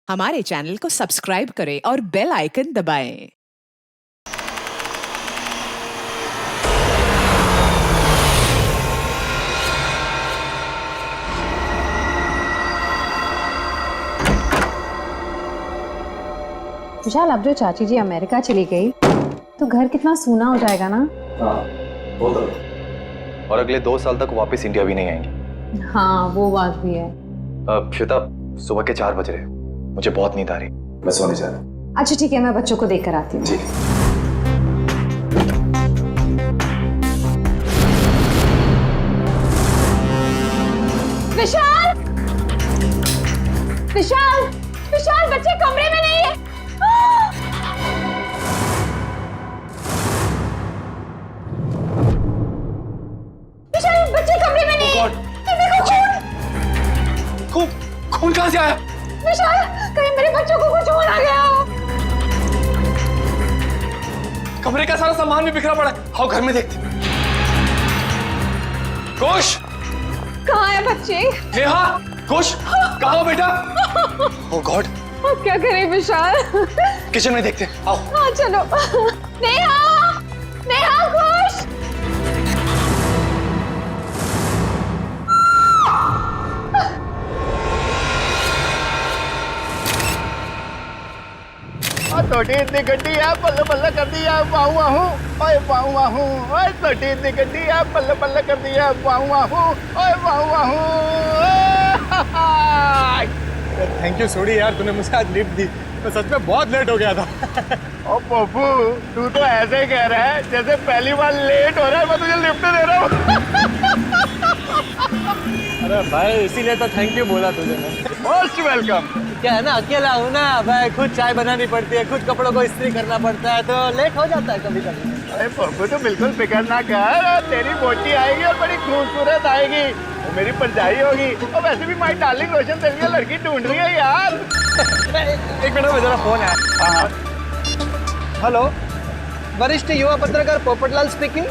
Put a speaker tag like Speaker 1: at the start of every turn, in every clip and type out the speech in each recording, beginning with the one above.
Speaker 1: हमारे चैनल को सब्सक्राइब करें और बेल आइकन दबाएं।
Speaker 2: विशाल, अब जो चाची जी अमेरिका चली गई तो घर कितना सूना हो जाएगा ना।
Speaker 3: हाँ, वो तो है। और अगले 2 साल तक वापस इंडिया भी नहीं आएंगे।
Speaker 2: हाँ, वो बात भी है।
Speaker 3: श्वेता, सुबह के 4 बज रहे, मुझे बहुत नींद आ रही, मैं सोने जा रहा हूँ।
Speaker 2: अच्छा ठीक है, मैं बच्चों को देख कर आती हूँ।
Speaker 3: ठीक।
Speaker 2: विशाल, विशाल, विशाल, बच्चे कमरे में नहीं है। विशाल, बच्चे कमरे में नहीं है। देखो
Speaker 3: खून कहाँ से आया?
Speaker 2: विशाल, कहीं मेरे बच्चों को कुछ हो ना गया।
Speaker 3: कमरे का सारा सामान भी बिखरा पड़ा है। आओ घर में देखते। कुश,
Speaker 2: कहाँ है बच्चे?
Speaker 3: नेहा, कुश, कहाँ हो बेटा? ओह गॉड,
Speaker 2: अब क्या करें विशाल?
Speaker 3: किचन में देखते। आओ।
Speaker 2: हाँ चलो। नेहा, नेहा, खुश।
Speaker 4: छोटी इतनी गड्डी है, बल्ले बल्ले कर दिया, पाऊँ आहूँ, ओए पाऊँ आहूँ, ओए छोटी इतनी गड्डी है, बल्ले बल्ले कर दिया, पाऊँ आहूँ, ओए पाऊँ आहूँ।
Speaker 5: थैंक यू सोडी यार, तूने मुझे आज लिफ्ट दी। मैं सच में बहुत लेट हो गया था।
Speaker 4: ओ पप्पू, तू तो ऐसे ही कह रहा है जैसे पहली बार लेट हो रहा है मैं तुझे लिफ्ट दे रहा हूँ।
Speaker 5: अरे भाई, इसीलिए तो थैंक यू बोला तुझे मैं।
Speaker 4: Most welcome.
Speaker 5: क्या है ना, अकेला हूँ ना भाई, खुद चाय बनानी पड़ती है, खुद कपड़ों को इस्त्री करना पड़ता है, तो लेट हो जाता है कभी कभी।
Speaker 4: अरे पप्पू, तो बिल्कुल फिक्र ना कर, तेरी बोटी आएगी और बड़ी खूबसूरत आएगी, वो मेरी परछाई होगी। और वैसे भी माय डार्लिंग रोशन तेरे लिए लड़की ढूंढ रही है यार।
Speaker 5: एक मिनट में जरा फोन है।
Speaker 4: हाँ,
Speaker 5: हेलो, वरिष्ठ युवा पत्रकार पोपटलाल स्पीकिंग।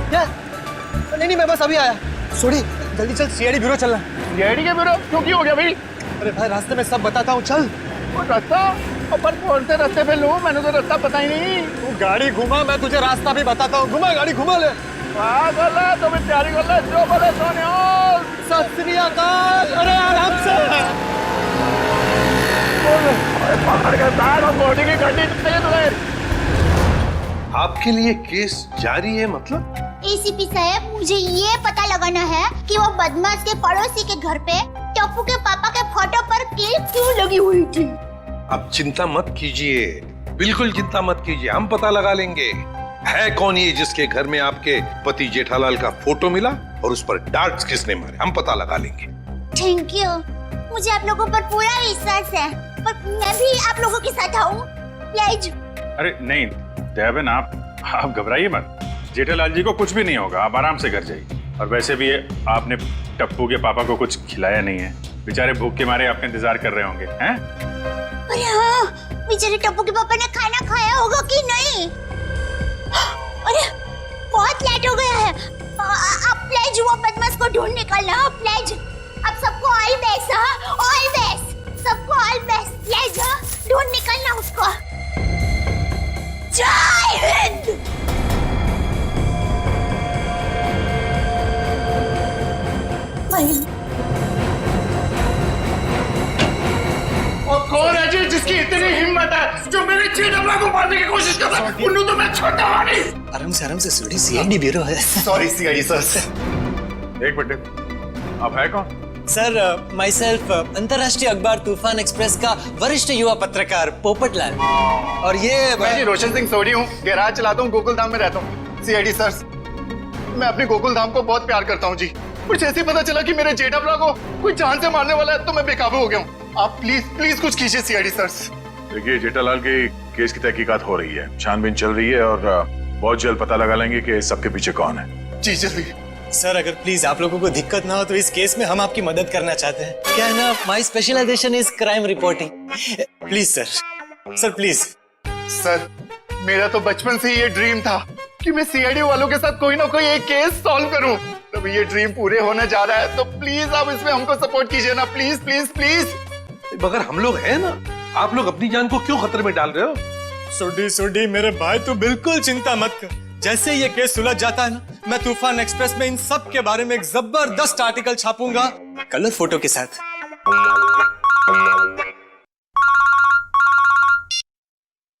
Speaker 5: क्या? नहीं नहीं, मैं बस अभी आया। सोडी, जल्दी चल, सीआईडी ब्यूरो चलना।
Speaker 4: सीआईडी के ब्यूरो? क्यों, की हो गया भाई?
Speaker 5: अरे भाई, रास्ते में सब बताता हूँ, चल।
Speaker 4: वो रास्ता? पर कौन से रास्ते पे लूं? मैंने तो रास्ता पता ही नहीं।
Speaker 5: तू गाड़ी घुमा, मैं तुझे रास्ता भी बताता हूँ। घुमा, गाड़ी घुमा ले।
Speaker 4: कर ला, तो मैं तैयारी कर ला, जो बोले सोने।
Speaker 5: सत श्री अकाल। अरे आराम से।
Speaker 4: पकड़ के बैठ और बॉडी की गड्डी चाहिए तुम्हें।
Speaker 6: आपके लिए केस जारी है मतलब?
Speaker 7: एसीपी साहब, मुझे ये पता लगाना है कि वो बदमाश के पड़ोसी के घर पे टप्पू के पापा के फोटो पर क्लिप क्यों लगी हुई थी।
Speaker 6: आप चिंता मत कीजिए, बिल्कुल चिंता मत कीजिए, हम पता लगा लेंगे। है कौन ये जिसके घर में आपके पति जेठालाल का फोटो मिला और उस पर डार्ट्स किसने मारे, हम पता लगा लेंगे।
Speaker 7: थैंक यू, मुझे आप लोगों पर पूरा विश्वास है, पर मैं भी आप लोगों के साथ आऊँ प्लीज।
Speaker 8: अरे नहीं दयाबेन, आप घबराइए मत, जेठालाल जी को कुछ भी नहीं होगा, आप आराम से घर जाइए। और वैसे भी आपने टप्पू के पापा को कुछ खिलाया नहीं है, बेचारे भूख के मारे आपका इंतजार कर रहे होंगे हैं?
Speaker 7: अरे हाँ, बेचारे टप्पू के पापा ने खाना खाया होगा कि नहीं? अरे बहुत लेट हो गया है, आप प्लीज वो बदमाश को ढूंढ निकालना प्लीज। आप सबको ऑल बेस्ट, हाँ ऑल बेस्ट, सबको ऑल बेस्ट प्लीज, हाँ ढूंढ निकालना उसको। जय हिंद।
Speaker 4: और कौन है जी जिसकी इतनी हिम्मत है जो मेरे जेठालाल को मारने की कोशिश कर रहा है? उन्हें तो मैं छोड़ता नहीं।
Speaker 5: आराम से सोडी, सीआईडी ब्यूरो है।
Speaker 4: Sorry CID sir.
Speaker 8: एक मिनट, आप है कौन?
Speaker 9: सर, माई सेल्फ अंतर्राष्ट्रीय अखबार तूफान एक्सप्रेस का वरिष्ठ युवा पत्रकार पोपटलाल। और ये
Speaker 4: मैं जी रोशन सिंह सोडी हूँ, गैराज चलाता हूँ, गोकुल धाम में रहता हूँ। सीआईडी सर, मैं अपनी गोकुल धाम को बहुत प्यार करता हूँ जी। कुछ ऐसे पता चला कि मेरे जेठालाल को कोई जान से मारने वाला है, तो मैं बेकाबू हो गया हूँ। आप प्लीज प्लीज कुछ कीजिए सीआईडी सर।
Speaker 8: देखिए, जेठालाल के केस की तहकीकात हो रही है, छानबीन चल रही है और बहुत जल्द पता लगा लेंगे कि सबके पीछे कौन है।
Speaker 4: जी जल्दी।
Speaker 9: सर, अगर प्लीज आप लोगों को दिक्कत ना हो तो इस केस में हम आपकी मदद करना चाहते हैं। क्या है ना, my specialisation is crime reporting. Please sir, please.
Speaker 4: Sir, मेरा तो बचपन से ये ड्रीम था कि मैं सीआईडी वालों के साथ कोई ना कोई एक केस सॉल्व करूं। तो ये ड्रीम पूरे होने जा रहा है, तो प्लीज आप इसमें हमको सपोर्ट कीजिए ना, प्लीज प्लीज प्लीज।
Speaker 6: मगर हम लोग हैं ना, आप लोग अपनी जान को क्यों खतरे में डाल रहे हो?
Speaker 9: सुडी मेरे भाई, तू बिल्कुल चिंता मत कर। जैसे ये केस सुलझ जाता है ना, मैं तूफान एक्सप्रेस में इन सब के बारे में एक जबरदस्त आर्टिकल छापूंगा, कलर फोटो के साथ।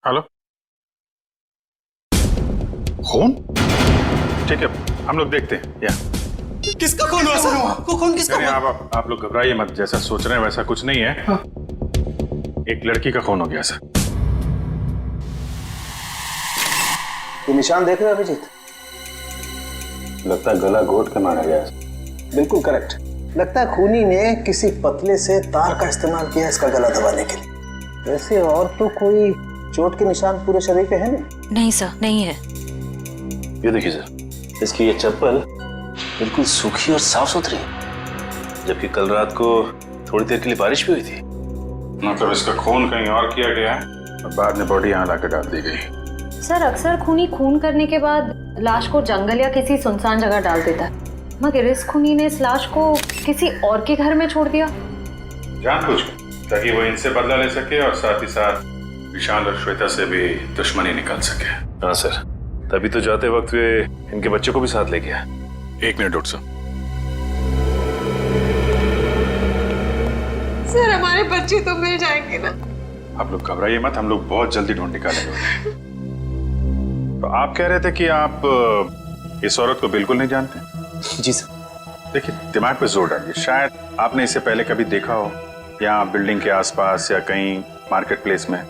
Speaker 8: हेलो, खून? ठीक है, हम लोग देखते हैं। या
Speaker 9: किसका खून हुआ सर? खून किसका
Speaker 8: नहीं,
Speaker 9: हुआ?
Speaker 8: आप लोग घबराइए मत, जैसा सोच रहे हैं वैसा कुछ नहीं है। एक लड़की का खून हो गया सर।
Speaker 10: ये निशान देख रहे हो अभिजीत? लगता है गला घोट के मारा गया है। बिल्कुल करेक्ट। लगता है खूनी ने किसी पतले से तार का इस्तेमाल किया इसका गला दबाने के लिए। वैसे और तो कोई चोट के निशान पूरे शरीर पे है नहीं?
Speaker 11: नहीं सर, नहीं है।
Speaker 10: ये देखिए सर, इसकी ये चप्पल बिल्कुल सूखी और साफ सुथरी है, जबकि कल रात को थोड़ी देर के लिए बारिश भी हुई थी।
Speaker 8: मतलब इसका खून कहीं और किया गया है और बाद में बॉडी यहाँ लाकर डाल दी गई।
Speaker 2: सर अक्सर खूनी खून करने के बाद लाश को जंगल या किसी सुनसान जगह डाल देता है, मगर इस खूनी ने इस लाश को किसी और के घर में छोड़ दिया।
Speaker 8: जानबूझकर, ताकि वो इनसे बदला ले सके और साथ ही साथ विशाल और श्वेता से भी दुश्मनी निकाल सके।
Speaker 10: हाँ सर, तभी तो जाते वक्त वे इनके बच्चों को भी साथ ले गया।
Speaker 8: 1 मिनट डॉक्टर साहब।
Speaker 11: सर हमारे बच्चे तो मिल जाएंगे ना?
Speaker 8: आप लोग घबराइए मत, हम लोग बहुत जल्दी ढूंढ निकालेंगे। तो आप कह रहे थे कि आप इस औरत को बिल्कुल नहीं जानते?
Speaker 9: जी सर।
Speaker 8: देखिए, दिमाग पे जोर डालिए। शायद आपने इसे पहले कभी देखा हो, या बिल्डिंग के आसपास या कहीं मार्केट प्लेस में।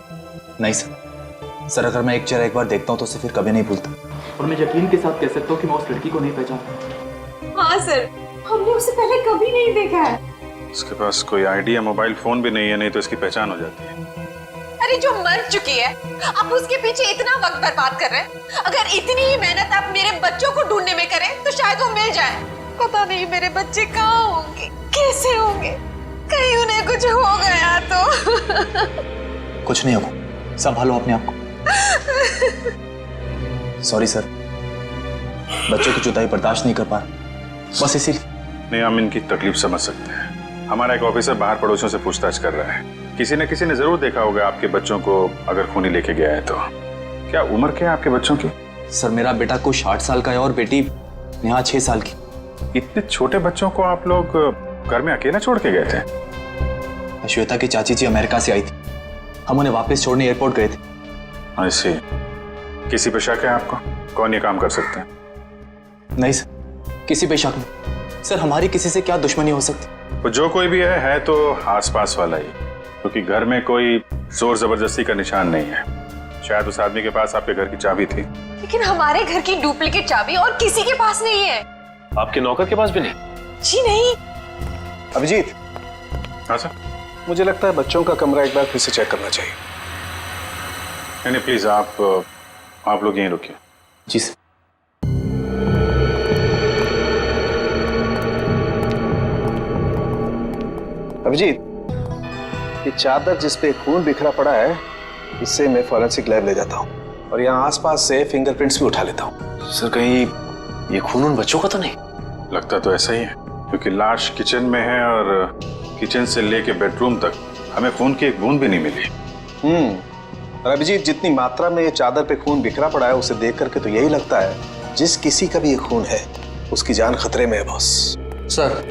Speaker 3: नहीं सर, अगर मैं एक चेहरा एक बार देखता हूँ तो उसे फिर कभी नहीं भूलता।
Speaker 12: और मैं यकीन के साथ कह सकता हूँ कि मैं उस लड़की को नहीं पहचानता।
Speaker 11: हाँ सर, हमने उसे पहले कभी नहीं देखा है।
Speaker 8: उसके पास कोई आईडी या मोबाइल फोन भी नहीं है, नहीं तो इसकी पहचान हो जाती है।
Speaker 11: अरे जो मर चुकी है, आप उसके पीछे इतना वक्त बर्बाद कर रहे हैं। अगर इतनी ही मेहनत आप मेरे बच्चों को ढूंढने में करें तो शायद वो मिल जाए। पता नहीं मेरे बच्चे कहाँ होंगे, कैसे होंगे, कहीं उन्हें कुछ हो गया तो।
Speaker 3: कुछ नहीं होगा, संभालो अपने आप को। सॉरी सर, बच्चों की जुदाई बर्दाश्त नहीं कर पा रहा, बस इसीलिए।
Speaker 8: नहीं, हम इनकी तकलीफ समझ सकते हैं। हमारा एक ऑफिसर बाहर पड़ोसियों से पूछताछ कर रहा है। किसी न किसी ने जरूर देखा होगा आपके बच्चों को, अगर खूनी लेके गया है तो। क्या उम्र क्या है आपके बच्चों की?
Speaker 3: सर मेरा बेटा कुछ 60 साल का है और बेटी नेहा 6 साल की।
Speaker 8: इतने छोटे बच्चों को आप लोग घर में अकेला छोड़ के गए थे?
Speaker 3: श्वेता की चाची जी अमेरिका से आई थी, हम उन्हें वापस छोड़ने एयरपोर्ट गए थे।
Speaker 8: ऐसे किसी पे शक है आपको? कौन ये काम कर सकते हैं?
Speaker 3: नहीं सर, किसी पे शक नहीं। सर हमारी किसी से क्या दुश्मनी हो सकती?
Speaker 8: वो जो कोई भी है तो आसपास वाला ही, क्योंकि घर में कोई जोर जबरदस्ती का निशान नहीं है। शायद उस आदमी के पास आपके घर की चाबी थी।
Speaker 11: लेकिन हमारे घर की डुप्लीकेट चाबी और किसी के पास नहीं है।
Speaker 10: आपके नौकर के पास भी नहीं?
Speaker 11: जी नहीं।
Speaker 10: अभिजीत।
Speaker 8: हाँ सर।
Speaker 10: मुझे लगता है बच्चों का कमरा एक बार फिर से चेक करना चाहिए।
Speaker 8: नहीं प्लीज, आप लोग यहीं रुकिए।
Speaker 3: जी सर।
Speaker 10: अभिजीत, ये चादर जिस पे खून बिखरा पड़ा है, इससे मैं फॉरेंसिक लैब ले जाता हूँ और यहाँ आसपास से फिंगरप्रिंट्स भी उठा लेता हूँ।
Speaker 3: सर कहीं ये खून उन बच्चों का तो नहीं?
Speaker 8: लगता तो ऐसा ही है, क्योंकि लाश किचन में है और किचन से लेके बेडरूम तक हमें खून की एक बूंद भी नहीं मिली।
Speaker 10: और अभिजीत, जितनी मात्रा में ये चादर पे खून बिखरा पड़ा है उसे देख करके तो यही लगता है जिस किसी का भी ये खून है उसकी जान खतरे में है बॉस।
Speaker 13: सर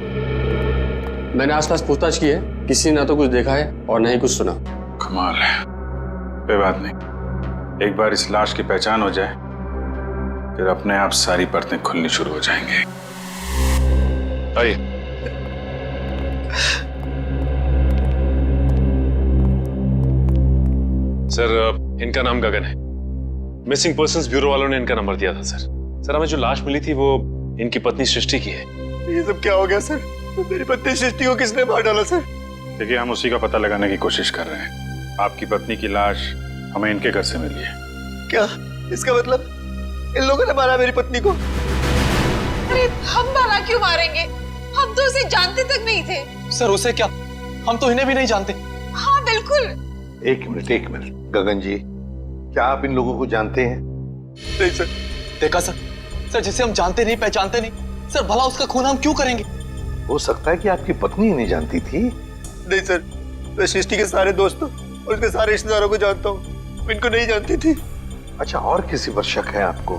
Speaker 13: मैंने आसपास पूछताछ की है, किसी ने ना तो कुछ देखा है और ना ही कुछ सुना।
Speaker 8: कमाल है। कोई बात नहीं, एक बार इस लाश की पहचान हो जाए फिर अपने आप सारी परतें खुलनी शुरू हो जाएंगी। आइए।
Speaker 14: सर इनका नाम गगन है। मिसिंग पर्संस ब्यूरो वालों ने इनका नंबर दिया था सर। सर हमें जो लाश मिली थी वो इनकी पत्नी सृष्टि की है।
Speaker 9: ये सब क्या हो गया सर? मेरी पत्नी सृष्टि को किसने मार डाला सर?
Speaker 8: देखिए, हम उसी का पता लगाने की कोशिश कर रहे हैं। आपकी पत्नी की लाश हमें इनके घर से मिली है।
Speaker 9: क्या इसका मतलब इन लोगों ने मारा मेरी पत्नी को?
Speaker 11: अरे हम भला क्यों मारेंगे? हम तो उसे जानते तक नहीं थे।
Speaker 3: सर उसे क्या? हम तो इन्हें भी नहीं जानते।
Speaker 11: हाँ बिल्कुल।
Speaker 6: एक मिनट गगन जी, क्या आप इन लोगों को जानते हैं?
Speaker 3: नहीं सर। देखा सर जिसे हम जानते नहीं पहचानते नहीं, सर भला उसका खून हम क्यों करेंगे?
Speaker 6: हो सकता है कि आपकी पत्नी नहीं जानती थी।
Speaker 9: नहीं सर,
Speaker 4: मैं सृष्टि के सारे दोस्तों और उसके सारे रिश्तेदारों को जानता हूँ, इनको नहीं जानती थी।
Speaker 6: अच्छा, और किसी पर शक है आपको?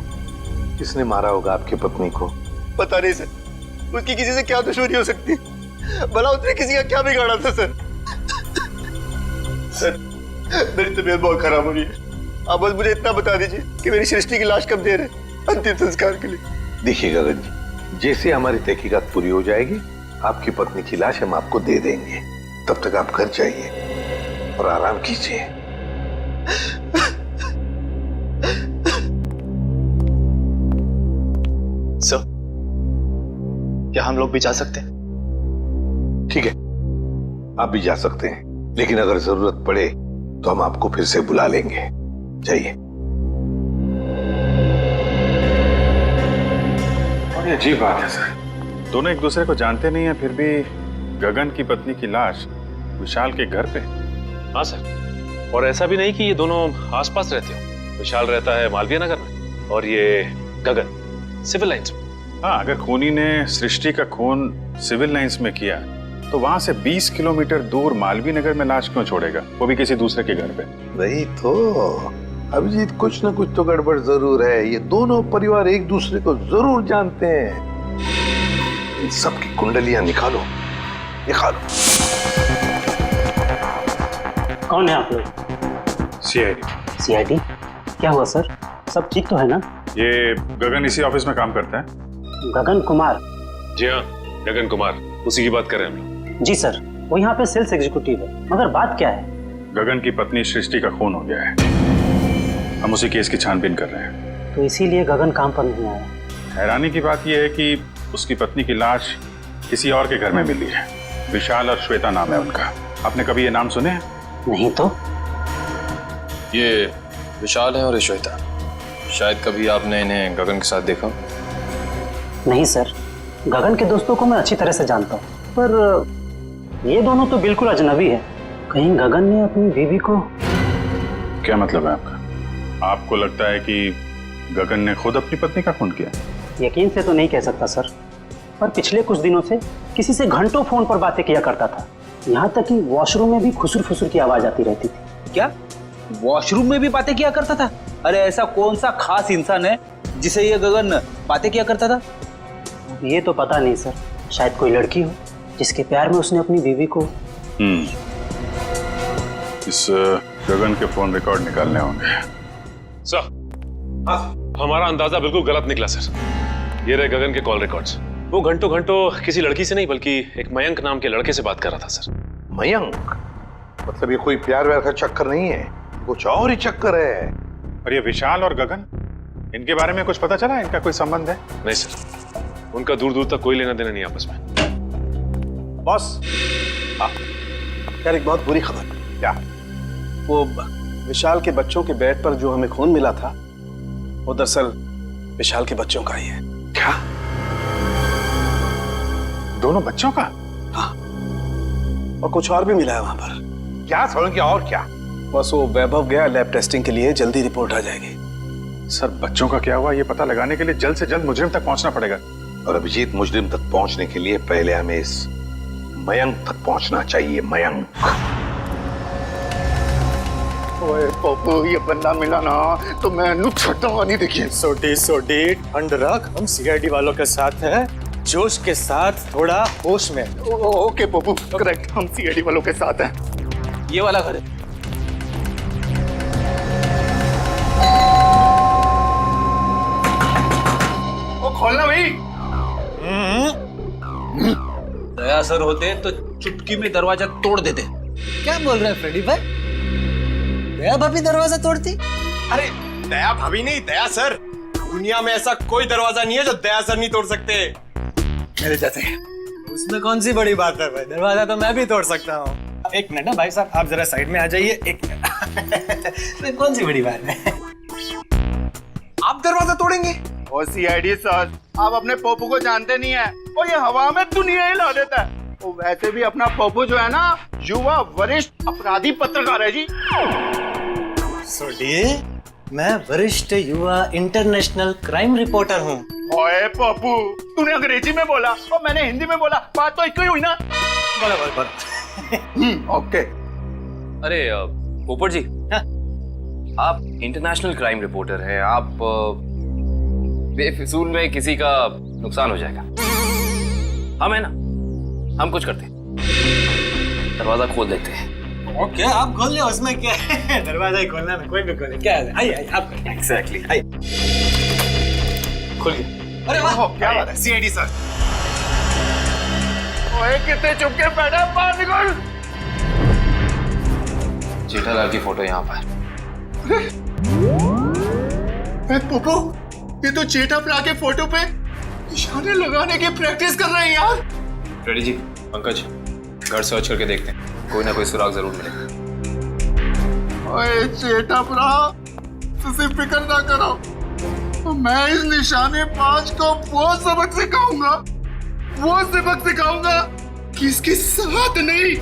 Speaker 6: किसने मारा होगा आपकी पत्नी को?
Speaker 4: पता नहीं सर, उसकी किसी से क्या दुश्मनी हो सकती है? भला उसने किसी का क्या बिगाड़ा था सर? सर, मेरी तबीयत बहुत खराब हो रही है, आप बस मुझे इतना बता दीजिए कि मेरी सृष्टि की लाश कब दे रहे अंतिम संस्कार के लिए।
Speaker 6: देखिए गगन जी, जैसे हमारी तहकीकात पूरी हो जाएगी आपकी पत्नी की लाश हम आपको दे देंगे। तब तक आप घर जाइए और आराम कीजिए।
Speaker 3: सर, क्या हम लोग भी जा सकते हैं?
Speaker 6: ठीक है, आप भी जा सकते हैं, लेकिन अगर जरूरत पड़े तो हम आपको फिर से बुला लेंगे। जाइए।
Speaker 8: बड़ी अजीब बात है सर, दोनों एक दूसरे को जानते नहीं है, फिर भी गगन की पत्नी की लाश विशाल के घर पे।
Speaker 14: हाँ सर, और ऐसा भी नहीं कि ये दोनों आसपास रहते हो। विशाल रहता है मालवीय नगर में और ये गगन सिविल लाइंस में।
Speaker 8: हाँ, अगर खूनी ने सृष्टि का खून सिविल लाइंस में किया तो वहां से 20 किलोमीटर दूर मालवीय नगर में लाश क्यों छोड़ेगा, वो भी किसी दूसरे के घर पे?
Speaker 6: वही तो अभिजीत, कुछ ना कुछ तो गड़बड़ जरूर है। ये दोनों परिवार एक दूसरे को जरूर जानते हैं। इन सबकी कुंडलियां निकालो, निकालो।
Speaker 15: कौन है आप लोग?
Speaker 8: सीआईडी।
Speaker 15: सीआईडी? क्या हुआ सर? सब ठीक तो है ना?
Speaker 8: ये गगन इसी ऑफिस में काम करता है।
Speaker 15: गगन कुमार?
Speaker 14: जी हाँ, गगन कुमार, उसी की बात कर रहे हैं हम लोग।
Speaker 15: जी सर, वो यहाँ पे सेल्स एग्जीक्यूटिव है। मगर बात क्या है?
Speaker 8: गगन की पत्नी सृष्टि का खून हो गया है, हम उसी केस की छानबीन कर रहे हैं।
Speaker 15: तो इसीलिए गगन काम पर नहीं आया।
Speaker 8: हैरानी की बात यह है कि उसकी पत्नी की लाश किसी और के घर में मिली है। विशाल और श्वेता नाम है उनका। आपने कभी ये नाम सुने हैं?
Speaker 15: नहीं तो।
Speaker 3: ये विशाल है और ये श्वेता। शायद कभी आपने इन्हें गगन के साथ देखा?
Speaker 15: नहीं सर, गगन के दोस्तों को मैं अच्छी तरह से जानता हूँ, पर ये दोनों तो बिल्कुल अजनबी है। कहीं गगन ने अपनी बीवी को...
Speaker 8: क्या मतलब है आपका? आपको लगता है कि गगन ने खुद अपनी पत्नी का खून किया?
Speaker 15: यकीन से तो नहीं कह सकता सर, पर पिछले कुछ दिनों से किसी से घंटों फोन पर बातें किया करता था। यहाँ तक कि वॉशरूम में भी खुसुर फुसुर की आवाज आती रहती थी।
Speaker 5: क्या वॉशरूम में भी बातें किया करता था? अरे ऐसा कौन सा खास इंसान है जिसे ये गगन बातें किया करता था?
Speaker 15: ये तो पता नहीं सर, शायद कोई लड़की हो जिसके प्यार में उसने अपनी बीवी को...
Speaker 8: इस गगन के फोन रिकॉर्ड निकालने होंगे।
Speaker 14: सर, हमारा अंदाजा बिल्कुल गलत निकला सर। ये रहे गगन के कॉल रिकॉर्ड्स। वो घंटों घंटों किसी लड़की से नहीं बल्कि एक मयंक नाम के लड़के से बात कर रहा था सर।
Speaker 6: मयंक? मतलब ये कोई प्यार व्यार का चक्कर नहीं है, कुछ और ही चक्कर है।
Speaker 8: और ये विशाल और गगन, इनके बारे में कुछ पता चला? इनका कोई संबंध है?
Speaker 14: नहीं सर, उनका दूर दूर तक कोई लेना देना नहीं आपस में।
Speaker 10: बॉस, यार एक बहुत बुरी खबर।
Speaker 6: क्या?
Speaker 10: वो विशाल के बच्चों के बेड पर जो हमें खून मिला था वो दरअसल विशाल के बच्चों का ही है।
Speaker 6: क्या?
Speaker 8: दोनों बच्चों का?
Speaker 10: हाँ, और कुछ और भी मिला है वहां पर।
Speaker 6: क्या समझ गया? और क्या?
Speaker 10: बस वो वैभव गया लैब टेस्टिंग के लिए, जल्दी रिपोर्ट आ जाएगी।
Speaker 8: सर, बच्चों का क्या हुआ ये पता लगाने के लिए जल्द से जल्द मुजरिम तक पहुंचना पड़ेगा।
Speaker 6: और अभिजीत, मुजरिम तक पहुंचने के लिए पहले हमें इस मयंक तक पहुंचना चाहिए। मयंक।
Speaker 4: ओए पप्पू, ये बंदा मिला ना तो मैं नुकसान नहीं। देखिए
Speaker 9: सोडी ठंड रख, हम सीआईडी वालों के साथ हैं, जोश के साथ, थोड़ा होश में।
Speaker 4: ओके पप्पू, करेक्ट, हम सीआईडी वालों के साथ हैं।
Speaker 5: ये वाला घर है।
Speaker 4: ओ खोलना भाई।
Speaker 5: दया सर होते तो चुटकी में दरवाजा तोड़ देते। क्या बोल रहे हैं फ्रेडी भाई? दया भाभी दरवाजा तोड़ती?
Speaker 9: अरे दया भाभी नहीं, दया सर। दुनिया में ऐसा कोई दरवाजा नहीं है जो दया सर नहीं तोड़ सकते। मेरे जैसे। उसमें कौन सी बड़ी बात है भाई, दरवाजा तो मैं भी तोड़ सकता हूँ। एक मिनट ना भाई साहब, आप जरा साइड में आ जाइए। एक मिनट। कौन सी बड़ी बात है? आप दरवाजा तोड़ेंगे?
Speaker 4: ओ सीआईडी सर, आप अपने पप्पू को जानते नहीं है, और ये हवा में दुनिया हिला देता है। वो वैसे भी अपना पप्पू जो है ना, युवा वरिष्ठ अपराधी पत्रकार है जी।
Speaker 5: सोडी, मैं वरिष्ठ युवा इंटरनेशनल क्राइम रिपोर्टर हूँ।
Speaker 4: ओए पप्पू, तूने अंग्रेजी में बोला और मैंने हिंदी में बोला, बात तो एक ही हुई ना।
Speaker 5: बोला।
Speaker 4: ओके,
Speaker 13: अरे पोपट जी, आप इंटरनेशनल क्राइम रिपोर्टर हैं। आप बेफिजूल में किसी का नुकसान हो जाएगा। हम है ना, हम कुछ करते हैं, दरवाजा खोल देते हैं।
Speaker 9: ओके, आप खोल लो, उसमें क्या है? दरवाजा ही खोलना है, कोई भी खोले, क्या है? आइए आप
Speaker 13: एग्जैक्टली।
Speaker 9: आइए,
Speaker 13: खुल गया।
Speaker 9: अरे वाह, क्या बात है सीआईडी सर।
Speaker 4: ओए कितने चुप के बैठा, बाहर निकल।
Speaker 3: जेठालाल की फोटो यहाँ पर।
Speaker 4: पोपो, ये तो जेठाप्रा के फोटो पे निशाने लगाने की प्रैक्टिस कर रहे हैं यार।
Speaker 3: रेडी जी, पंकज घर सर्च करके देखते हैं, कोई ना कोई सुराग जरूर मिलेगा।
Speaker 4: ओए जेठाप्रा, तुझे फिक्र ना करो, तो मैं इस निशाने पांच को वो सबक सिखाऊंगा कि इसके साथ नहीं,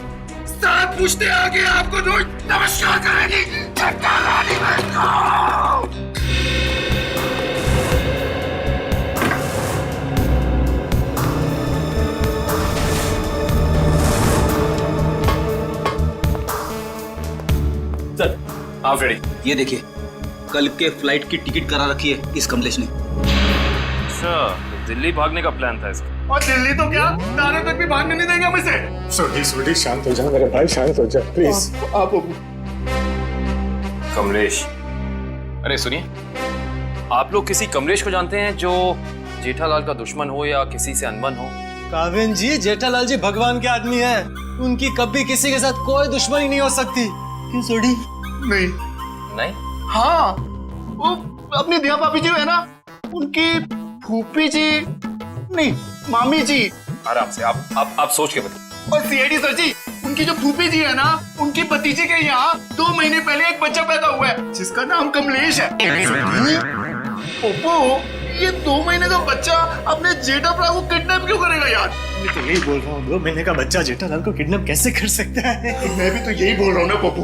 Speaker 4: साथ पूछते आगे आपको रोज नमस्कार करेगी।
Speaker 9: सर
Speaker 3: आप रेडी?
Speaker 9: ये देखिए, कल के फ्लाइट की टिकट करा रखी है इस कमलेश ने।
Speaker 13: अच्छा, दिल्ली भागने का प्लान था इसका।
Speaker 4: और दिल्ली तो क्या, दाने तक भी भागने नहीं देंगे हम इसे।
Speaker 8: सोडी शांत हो जा मेरे भाई, शांत हो जा प्लीज।
Speaker 4: आप
Speaker 3: कमलेश, अरे सुनिए, आप लोग किसी कमलेश को जानते हैं जो जेठालाल का दुश्मन हो या किसी से अनबन हो?
Speaker 9: काविन जी, जेठालाल जी भगवान के आदमी हैं, उनकी कभी किसी के साथ कोई दुश्मनी नहीं हो सकती। क्यों सोडी?
Speaker 3: नहीं?
Speaker 4: हाँ, वो अपनी दिया भाभी जी है ना, उनकी फूफी जी नहीं, मामी जी।
Speaker 3: आराम से, आप सोच के बताइए।
Speaker 4: और सीआईडी सर जी, उनकी जो फूफी जी है ना, उनकी भतीजे के यहाँ 2 महीने पहले एक बच्चा पैदा हुआ है जिसका नाम कमलेश है। ओप्पो, ये 2 महीने का बच्चा अपने जेठाप्रा को किडनैप क्यों करेगा यार?
Speaker 9: मैं तो यही बोल रहा हूँ, 2 महीने का बच्चा जेठालाल को किडनैप कैसे कर सकता है?
Speaker 4: मैं भी तो यही बोल रहा हूँ ना पप्पू।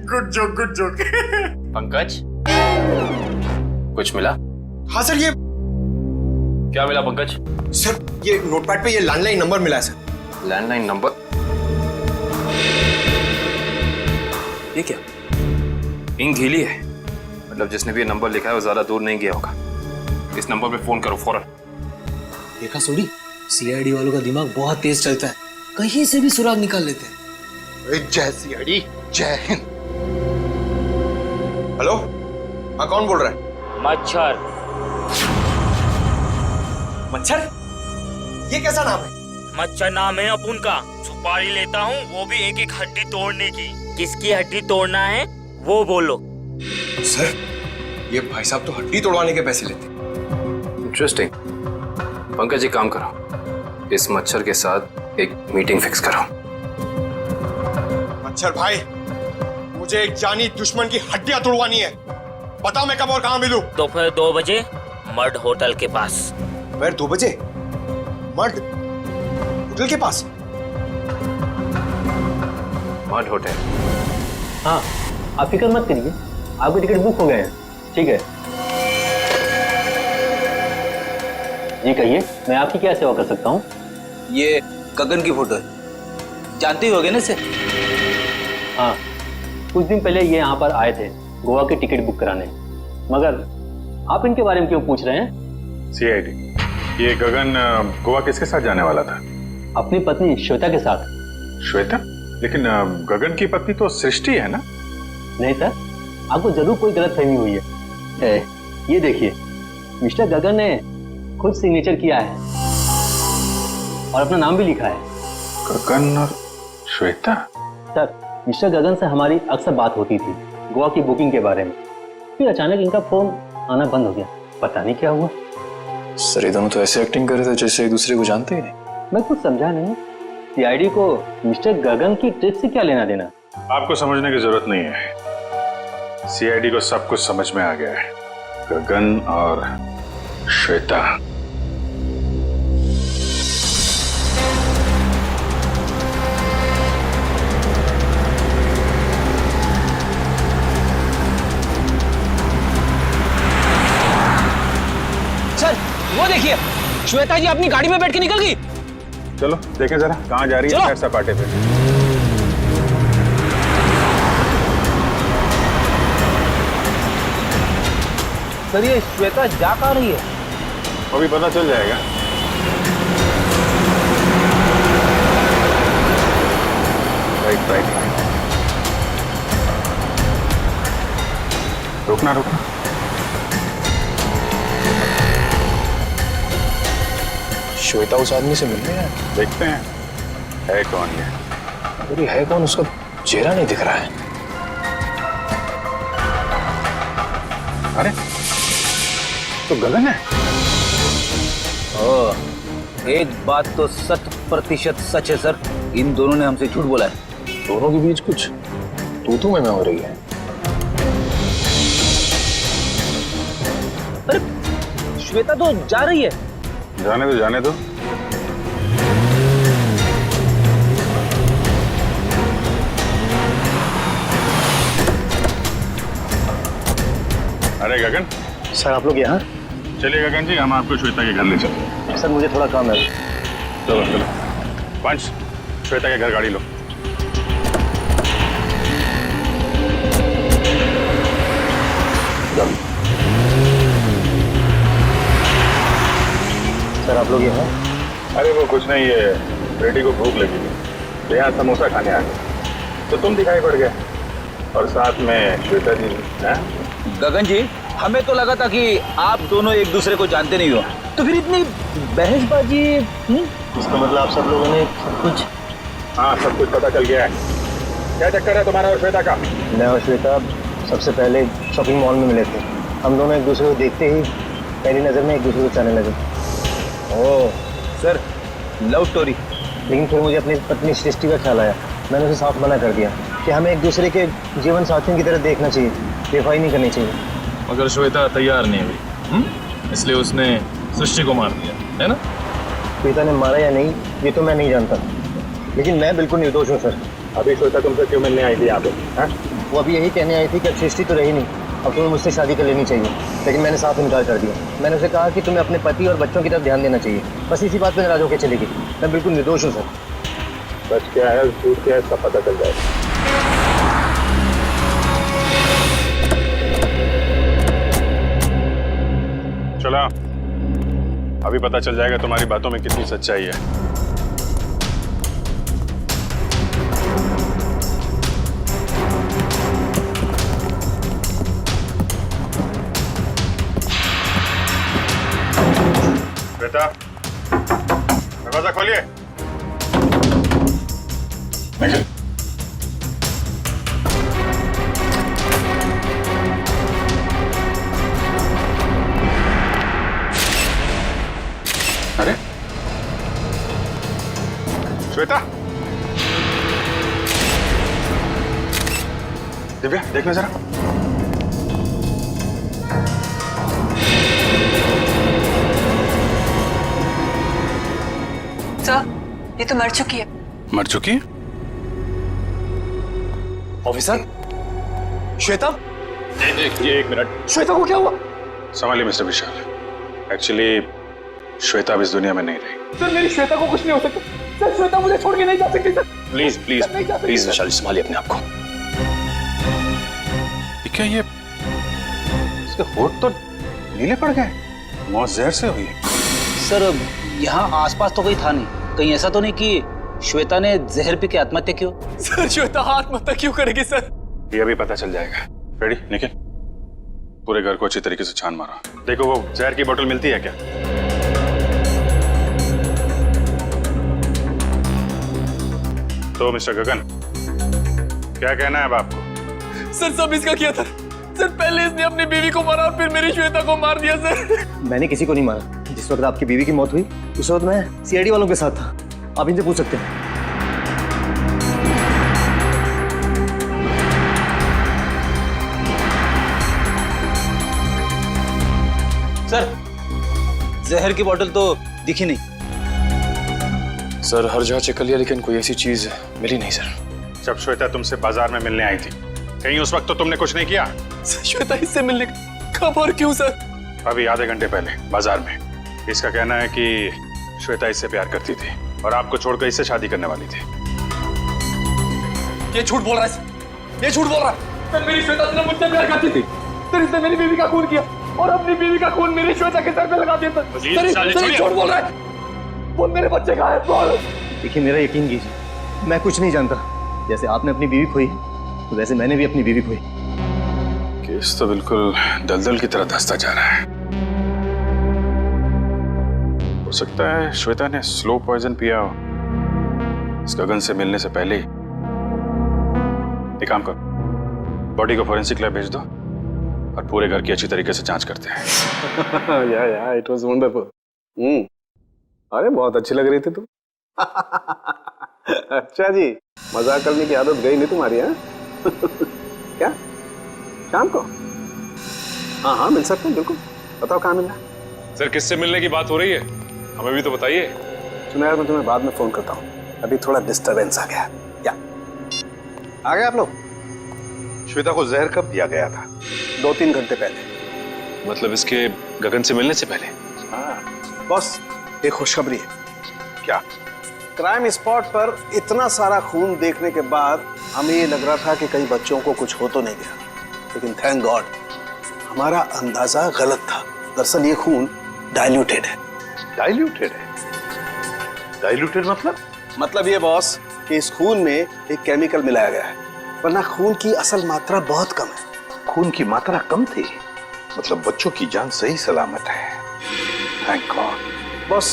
Speaker 4: Good joke.
Speaker 3: पंकज, कुछ मिला?
Speaker 9: हाँ सर, ये
Speaker 3: क्या मिला पंकज?
Speaker 9: सर, ये नोटपैड पे ये लैंडलाइन नंबर मिला है सर।
Speaker 3: Landline number? ये क्या? इंक गीली है, मतलब जिसने भी ये नंबर लिखा है वो ज्यादा दूर नहीं गया होगा। इस नंबर पे फोन करो फौरन।
Speaker 9: देखा सोडी, सीआईडी वालों का दिमाग बहुत तेज चलता है, कहीं से भी सुराग निकाल लेते हैं।
Speaker 4: जय सीआईडी, जय हिंद।
Speaker 9: हेलो, हाँ कौन बोल रहा है?
Speaker 15: मच्छर।
Speaker 9: मच्छर? ये कैसा नाम है?
Speaker 15: मच्छर नाम है अपुन का। सुपारी लेता हूँ, वो भी एक एक हड्डी तोड़ने की। किसकी हड्डी तोड़ना है वो बोलो।
Speaker 9: सर, ये भाई साहब तो हड्डी तोड़वाने के पैसे लेते।
Speaker 3: इंटरेस्टिंग। पंकज जी, काम करो, इस मच्छर के साथ एक मीटिंग फिक्स करो।
Speaker 9: मच्छर भाई, मुझे एक जानी दुश्मन की हड्डियां तोड़वानी है। बताओ मैं कब और कहाँ मिलूं?
Speaker 15: दोपहर 2 बजे मर्ड होटल के पास।
Speaker 9: दोपहर 2 बजे मर्ड होटल के पास?
Speaker 3: Mud hotel?
Speaker 15: हाँ, आप फिक्र मत करिए, आपके टिकट बुक हो गए हैं। ठीक है जी, कहिए मैं आपकी क्या सेवा कर सकता हूँ?
Speaker 9: ये गगन की फोटो है, जानते ही होगे ना इसे?
Speaker 15: हाँ, कुछ दिन पहले ये यहाँ पर आए थे गोवा की टिकट बुक कराने, मगर आप इनके बारे में क्यों पूछ रहे हैं?
Speaker 8: सीआईडी, ये गगन गोवा किसके साथ जाने वाला था?
Speaker 15: अपनी पत्नी श्वेता के साथ।
Speaker 8: श्वेता? लेकिन गगन की पत्नी तो सृष्टि है ना?
Speaker 15: नहीं सर, आपको जरूर कोई गलतफहमी हुई है। ये देखिए, मिस्टर गगन ने खुद सिग्नेचर किया है और अपना नाम भी लिखा है।
Speaker 8: गगन और श्वेता?
Speaker 15: सर, मिस्टर गगन से हमारी अक्सर बात होती थी गोवा की बुकिंग के बारे में, फिर अचानक इनका फोन आना बंद हो गया, पता नहीं क्या हुआ।
Speaker 3: सर, ये दोनों तो ऐसे एक्टिंग कर रहे थे जैसे एक दूसरे को जानते ही नहीं।
Speaker 15: मैं कुछ समझा नहीं, सीआईडी को मिस्टर गगन की ट्रिप से क्या लेना देना?
Speaker 8: आपको समझने की जरूरत नहीं है, सीआईडी को सब कुछ समझ में आ गया है। गगन और श्वेता।
Speaker 5: सर, वो देखिए, श्वेता जी अपनी गाड़ी में बैठ के निकल गई।
Speaker 8: चलो देखें जरा कहाँ जा रही है सपाटे पे।
Speaker 15: सर ये श्वेता जा कहाँ रही है?
Speaker 8: अभी पता चल जाएगा। राइट राइट, रुकना रुकना।
Speaker 10: श्वेता उस आदमी से मिलने है।
Speaker 8: देखते हैं है कौन ये।
Speaker 10: अरे है कौन, उसका चेहरा नहीं दिख रहा है।
Speaker 8: अरे तो गगन है।
Speaker 15: एक बात तो 100% सच है सर, इन दोनों ने हमसे झूठ बोला है।
Speaker 10: दोनों के बीच कुछ तू में हो रही है।
Speaker 15: अरे श्वेता तो जा रही है।
Speaker 8: जाने दो जाने दो। अरे गगन।
Speaker 10: सर आप लोग यहाँ?
Speaker 8: चलिए गगन जी, हम आपको श्वेता के घर ले चलते हैं।
Speaker 10: सर मुझे थोड़ा काम है।
Speaker 8: चलो चलो पंच, श्वेता के घर गाड़ी लो।
Speaker 10: सर आप लोग यहाँ?
Speaker 8: अरे वो कुछ नहीं, ये बेटी को भूख लगी थी, यहाँ समोसा खाने आ गए तो तुम दिखाई पड़ गए, और साथ में श्वेता जी।
Speaker 15: गगन जी, हमें तो लगा था कि आप दोनों एक दूसरे को जानते नहीं हो, तो फिर इतनी बहसबाजी।
Speaker 10: इसका मतलब आप सब लोगों ने सब कुछ?
Speaker 8: हाँ सब कुछ पता चल गया है। क्या चक्कर है तुम्हारा और श्वेता का?
Speaker 10: मैं और श्वेता सबसे पहले शॉपिंग मॉल में मिले थे। हम दोनों एक दूसरे को देखते ही पहली नज़र में एक दूसरे को चाहने लगे।
Speaker 15: Oh sir, love story.
Speaker 10: लेकिन फिर मुझे अपनी पत्नी सृष्टि का ख्याल आया। मैंने उसे साफ मना कर दिया कि हमें एक दूसरे के जीवन साथियों की तरह देखना चाहिए, बेवफाई नहीं करनी चाहिए।
Speaker 3: मगर श्वेता तैयार नहीं हुई, इसलिए उसने सृष्टि को मार दिया, है ना?
Speaker 10: श्वेता ने मारा या नहीं ये तो मैं नहीं जानता, लेकिन मैं बिल्कुल निर्दोष हूँ सर।
Speaker 8: अभी श्वेता तुमसे क्यों मिलने आई थी यहाँ पे?
Speaker 10: वो अभी यही कहने आई थी कि अब सृष्टि तो रही नहीं, अब तुम्हें मुझसे शादी कर लेनी चाहिए। लेकिन मैंने साफ इनकार कर दिया। मैंने उसे कहा कि तुम्हें अपने पति और बच्चों की तरफ ध्यान देना चाहिए। बस इसी बात पर नाराज होकर चली गई। मैं बिल्कुल निर्दोष हूँ सर।
Speaker 8: सच क्या है झूठ क्या है इसका पता चल जाएगा। चलो अभी पता चल जाएगा तुम्हारी बातों में कितनी सच्चाई है। बेटा दरवाजा खोलिए। अरे श्वेता, दिव्या देखना जरा।
Speaker 11: ये तो मर चुकी है।
Speaker 8: मर चुकी है?
Speaker 9: ऑफिसर, श्वेता?
Speaker 8: एक मिनट।
Speaker 9: श्वेता को क्या हुआ?
Speaker 8: संभालिए मिस्टर विशाल। एक्चुअली श्वेता अब इस दुनिया में नहीं रही।
Speaker 9: सर मेरी श्वेता को कुछ नहीं हो सकता। सर श्वेता मुझे छोड़ के नहीं जा सकती सर।
Speaker 8: प्लीज प्लीज
Speaker 9: प्लीज
Speaker 8: विशाल, संभालिए अपने आप को। क्या ये इसके होठ तो नीले पड़ गए, मौत जहर से हुई है।
Speaker 15: सर यहाँ आसपास तो कोई था नहीं, कहीं ऐसा तो नहीं कि श्वेता ने जहर पी के आत्महत्या की हो?
Speaker 9: सर श्वेता आत्महत्या क्यों करेगी सर?
Speaker 8: ये अभी पता चल जाएगा। रेडी निखिल, पूरे घर को अच्छी तरीके से छान मारो। देखो वो जहर की बोतल मिलती है क्या? तो मिस्टर गगन क्या कहना है अब आपको?
Speaker 9: सर सब इसका किया था सर। पहले इसने अपनी बीवी को मारा और फिर मेरी श्वेता को मार दिया सर।
Speaker 10: मैंने किसी को नहीं मारा। जिस वक्त आपकी बीवी की मौत हुई उस वक्त मैं सीआईडी वालों के साथ था। आप इनसे पूछ सकते हैं।
Speaker 15: सर जहर की बोतल तो दिखी नहीं।
Speaker 3: सर हर जगह चेक कर लिया लेकिन कोई ऐसी चीज मिली नहीं सर।
Speaker 8: जब श्वेता तुमसे बाजार में मिलने आई थी, कहीं उस वक्त तो तुमने कुछ नहीं किया?
Speaker 9: श्वेता इससे मिलने कब और क्यों सर?
Speaker 8: अभी आधे घंटे पहले बाजार में। इसका कहना है कि श्वेता इससे प्यार करती थी और आपको छोड़कर इससे शादी करने वाली थी।
Speaker 9: ये झूठ बोल रहा है सर, ये झूठ बोल रहा है। सर मेरी श्वेता सिर्फ मुझसे प्यार करती थी, सर इसने मेरी बीवी का खून किया।
Speaker 12: और अपनी बीवी का खून मेरी श्वेता के सर पे लगा दिया। सर झूठ बोल रहा है, वो मेरे बच्चे का है। बोल।
Speaker 15: देखिए मेरा यकीन कीजिए, मैं कुछ नहीं जानता। जैसे आपने अपनी बीवी खोई तो वैसे मैंने भी अपनी बीवी खोई।
Speaker 8: केस तो बिल्कुल दलदल की तरह धंसता जा रहा है। हो सकता है श्वेता ने स्लो पॉइजन पिया हो इस गगन से मिलने से पहले ही। एक काम करो, बॉडी को फोरेंसिक लैब भेज दो और पूरे घर की अच्छी तरीके से जांच करते हैं।
Speaker 10: या इट वाज वंडरफुल। अरे बहुत अच्छी लग रही थी तुम। अच्छा जी, मजाक करने की आदत गई नहीं तुम्हारी? है क्या शाम को? हाँ हाँ मिल सकते हैं, बिल्कुल। बताओ कहाँ मिलना?
Speaker 14: सर किससे मिलने की बात हो रही है, हमें भी तो बताइए।
Speaker 10: सुनो यार, मैं तुम्हें बाद में फोन करता हूँ, अभी थोड़ा डिस्टरबेंस आ गया। क्या आ गए आप लोग?
Speaker 6: श्वेता को जहर कब दिया गया था?
Speaker 10: 2-3 घंटे पहले।
Speaker 14: मतलब इसके गगन से मिलने से पहले?
Speaker 10: हाँ बॉस, एक खुशखबरी है।
Speaker 6: क्या?
Speaker 10: क्राइम स्पॉट पर इतना सारा खून देखने के बाद हमें ये लग रहा था कि कई बच्चों को कुछ हो तो नहीं गया, लेकिन थैंक गॉड हमारा अंदाजा गलत था। दरअसल ये खून डाइल्यूटेड है।
Speaker 6: डाइल्यूटेड है? डाइल्यूटेड मतलब
Speaker 10: ये बॉस कि इस खून में एक केमिकल मिलाया गया है, वरना खून की असल मात्रा बहुत कम है।
Speaker 6: खून की मात्रा कम थी, मतलब बच्चों की जान सही सलामत है। Thank God.
Speaker 10: बॉस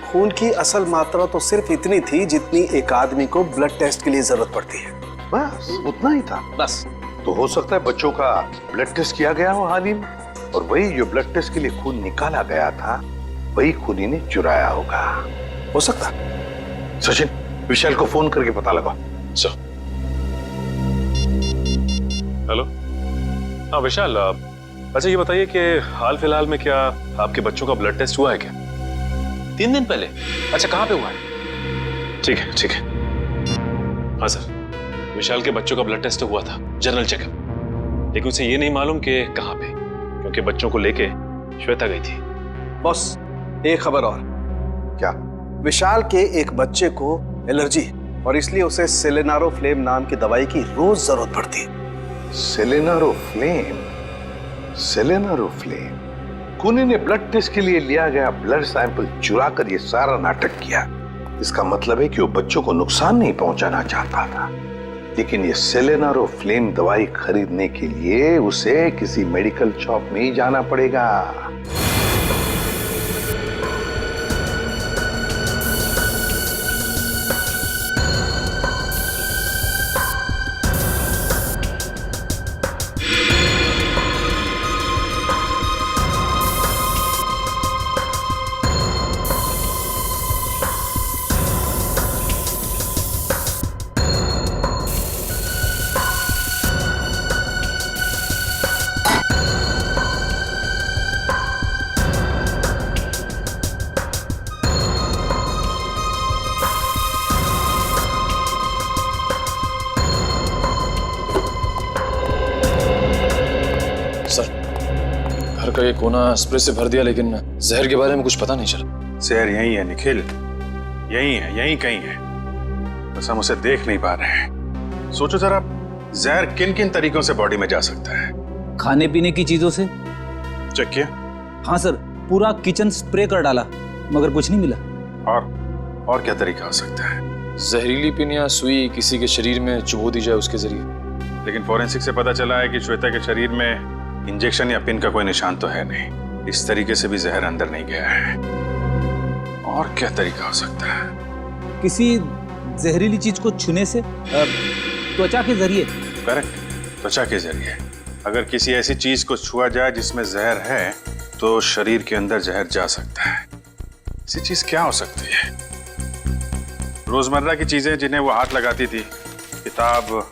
Speaker 10: खून की असल मात्रा तो सिर्फ इतनी थी जितनी एक आदमी को ब्लड टेस्ट के लिए जरूरत पड़ती है।
Speaker 6: बस उतना ही था?
Speaker 10: बस।
Speaker 6: तो हो सकता है बच्चों का ब्लड टेस्ट किया गया हो हाल ही में, और वही जो ब्लड टेस्ट के लिए खून निकाला गया था वही खून ही ने चुराया होगा।
Speaker 10: हो सकता।
Speaker 6: सचिन, विशाल को फोन करके पता लगाओ।
Speaker 14: सर। हेलो। हाँ विशाल, अच्छा ये बताइए कि हाल फिलहाल में क्या आपके बच्चों का ब्लड टेस्ट हुआ है क्या?
Speaker 13: 3 दिन पहले? अच्छा कहाँ पे हुआ है?
Speaker 14: ठीक है ठीक है। हाँ सर, विशाल के बच्चों का ब्लड टेस्ट हुआ था, जनरल चेकअप, लेकिन उसे ये नहीं मालूम कि कहाँ पे, क्योंकि बच्चों को लेके श्वेता गई थी।
Speaker 10: बॉस एक खबर और।
Speaker 6: क्या?
Speaker 10: विशाल के एक बच्चे को एलर्जी है और इसलिए उसे सेलेनारोफ्लेम नाम की दवाई की रोज जरूरत पड़ती है।
Speaker 6: सेलेनारोफ्लेम? सेलेनारोफ्लेम? खूनी ने ब्लड टेस्ट के लिए लिया गया ब्लड सैंपल चुरा कर ये सारा नाटक किया। इसका मतलब है कि वो बच्चों को नुकसान नहीं पहुंचाना चाहता था, लेकिन ये सेलेनारोफ्लेम दवाई खरीदने के लिए उसे किसी मेडिकल शॉप में ही जाना पड़ेगा।
Speaker 13: का ये कोना स्प्रे से भर दिया, लेकिन जहर के बारे में कुछ पता नहीं चला।
Speaker 8: जहर यही है निखिल, यही है, यही कहीं है, बस हम उसे देख नहीं पा रहे हैं। सोचो जरा, जहर किन किन तरीकों से बॉडी में जा सकता है?
Speaker 12: खाने पीने की चीजों से।
Speaker 8: चेक किया?
Speaker 12: हाँ सर, पूरा किचन स्प्रे कर डाला मगर कुछ नहीं मिला।
Speaker 8: और क्या तरीका हो सकता है?
Speaker 13: जहरीली पिन या सुई किसी के शरीर में चुभो दी जाए उसके जरिए।
Speaker 8: लेकिन फोरेंसिक से पता चला है कि श्वेता के शरीर में इंजेक्शन या पिन का कोई निशान तो है नहीं। इस तरीके से भी जहर अंदर नहीं गया है। और क्या तरीका हो सकता है?
Speaker 12: किसी जहरीली चीज को छूने से, त्वचा के जरिए।
Speaker 8: करेक्ट, त्वचा के जरिए। अगर किसी ऐसी चीज को छुआ जाए जिसमें जहर है तो शरीर के अंदर जहर जा सकता है। ऐसी चीज क्या हो सकती है? रोजमर्रा की चीजें जिन्हें वो हाथ लगाती थी, किताब,